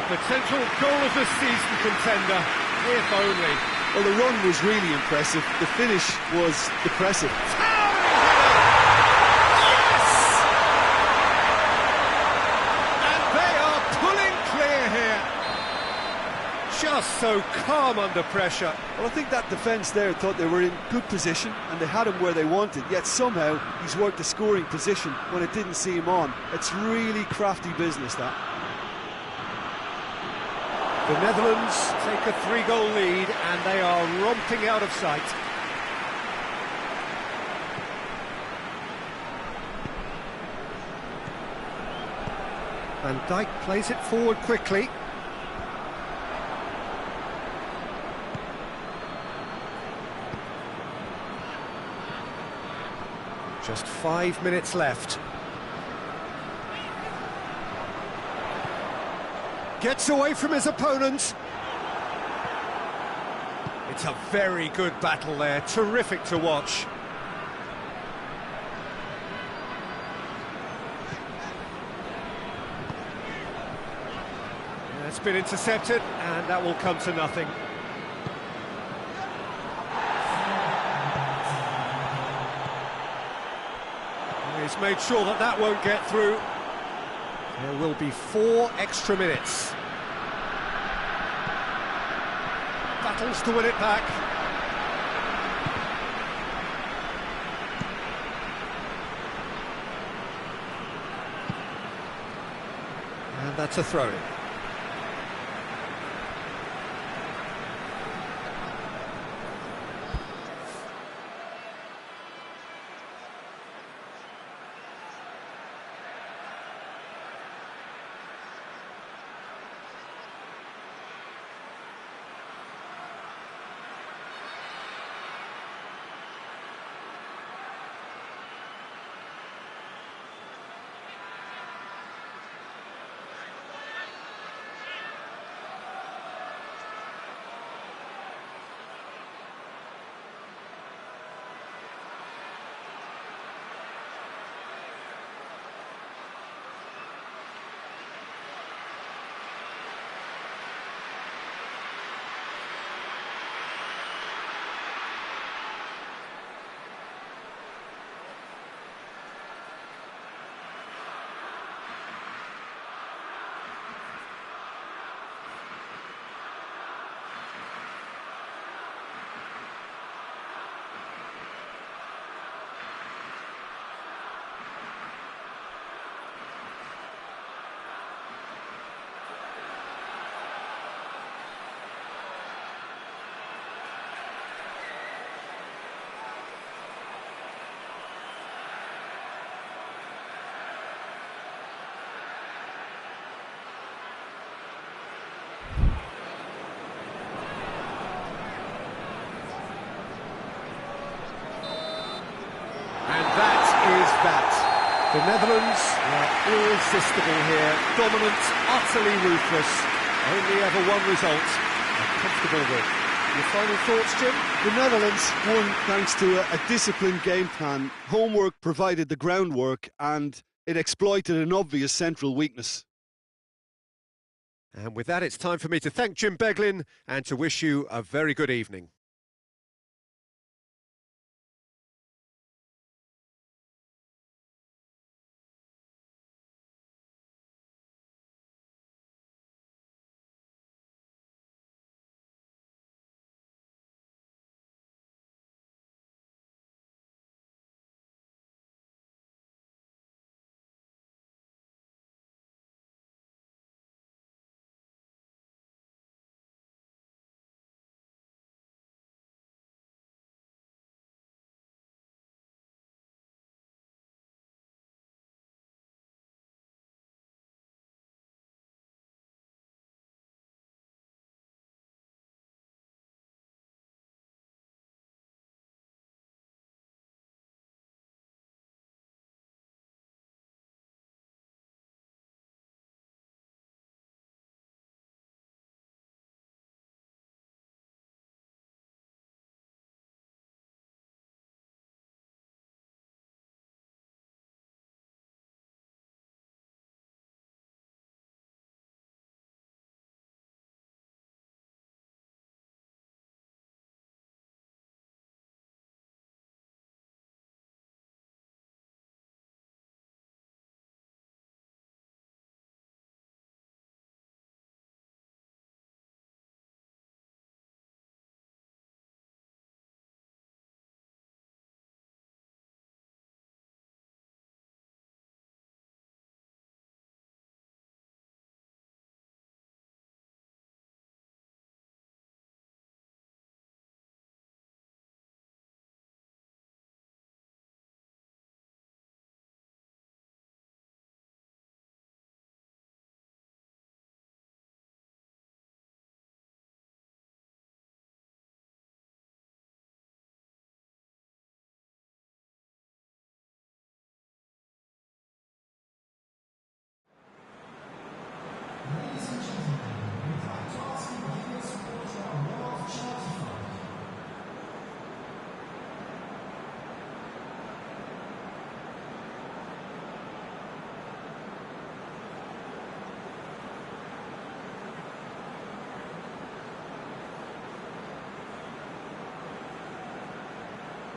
A potential goal of the season contender, if only. Well, the run was really impressive. The finish was depressive. Yes! And they are pulling clear here. Just so calm under pressure. Well, I think that defence there thought they were in good position and they had him where they wanted, yet somehow he's worked the scoring position when it didn't see him on. It's really crafty business, that. The Netherlands take a 3-goal lead and they are romping out of sight. Van Dijk plays it forward quickly. Just 5 minutes left. Gets away from his opponents. It's a very good battle there, terrific to watch. It's been intercepted, and that will come to nothing. He's made sure that that won't get through. There will be 4 extra minutes. Battles to win it back. And that's a throw-in. The Netherlands are irresistible here, dominant, utterly ruthless, only ever one result, a comfortable win. Your final thoughts, Jim? The Netherlands won thanks to a disciplined game plan. Homework provided the groundwork and it exploited an obvious central weakness. And with that, it's time for me to thank Jim Beglin and to wish you a very good evening.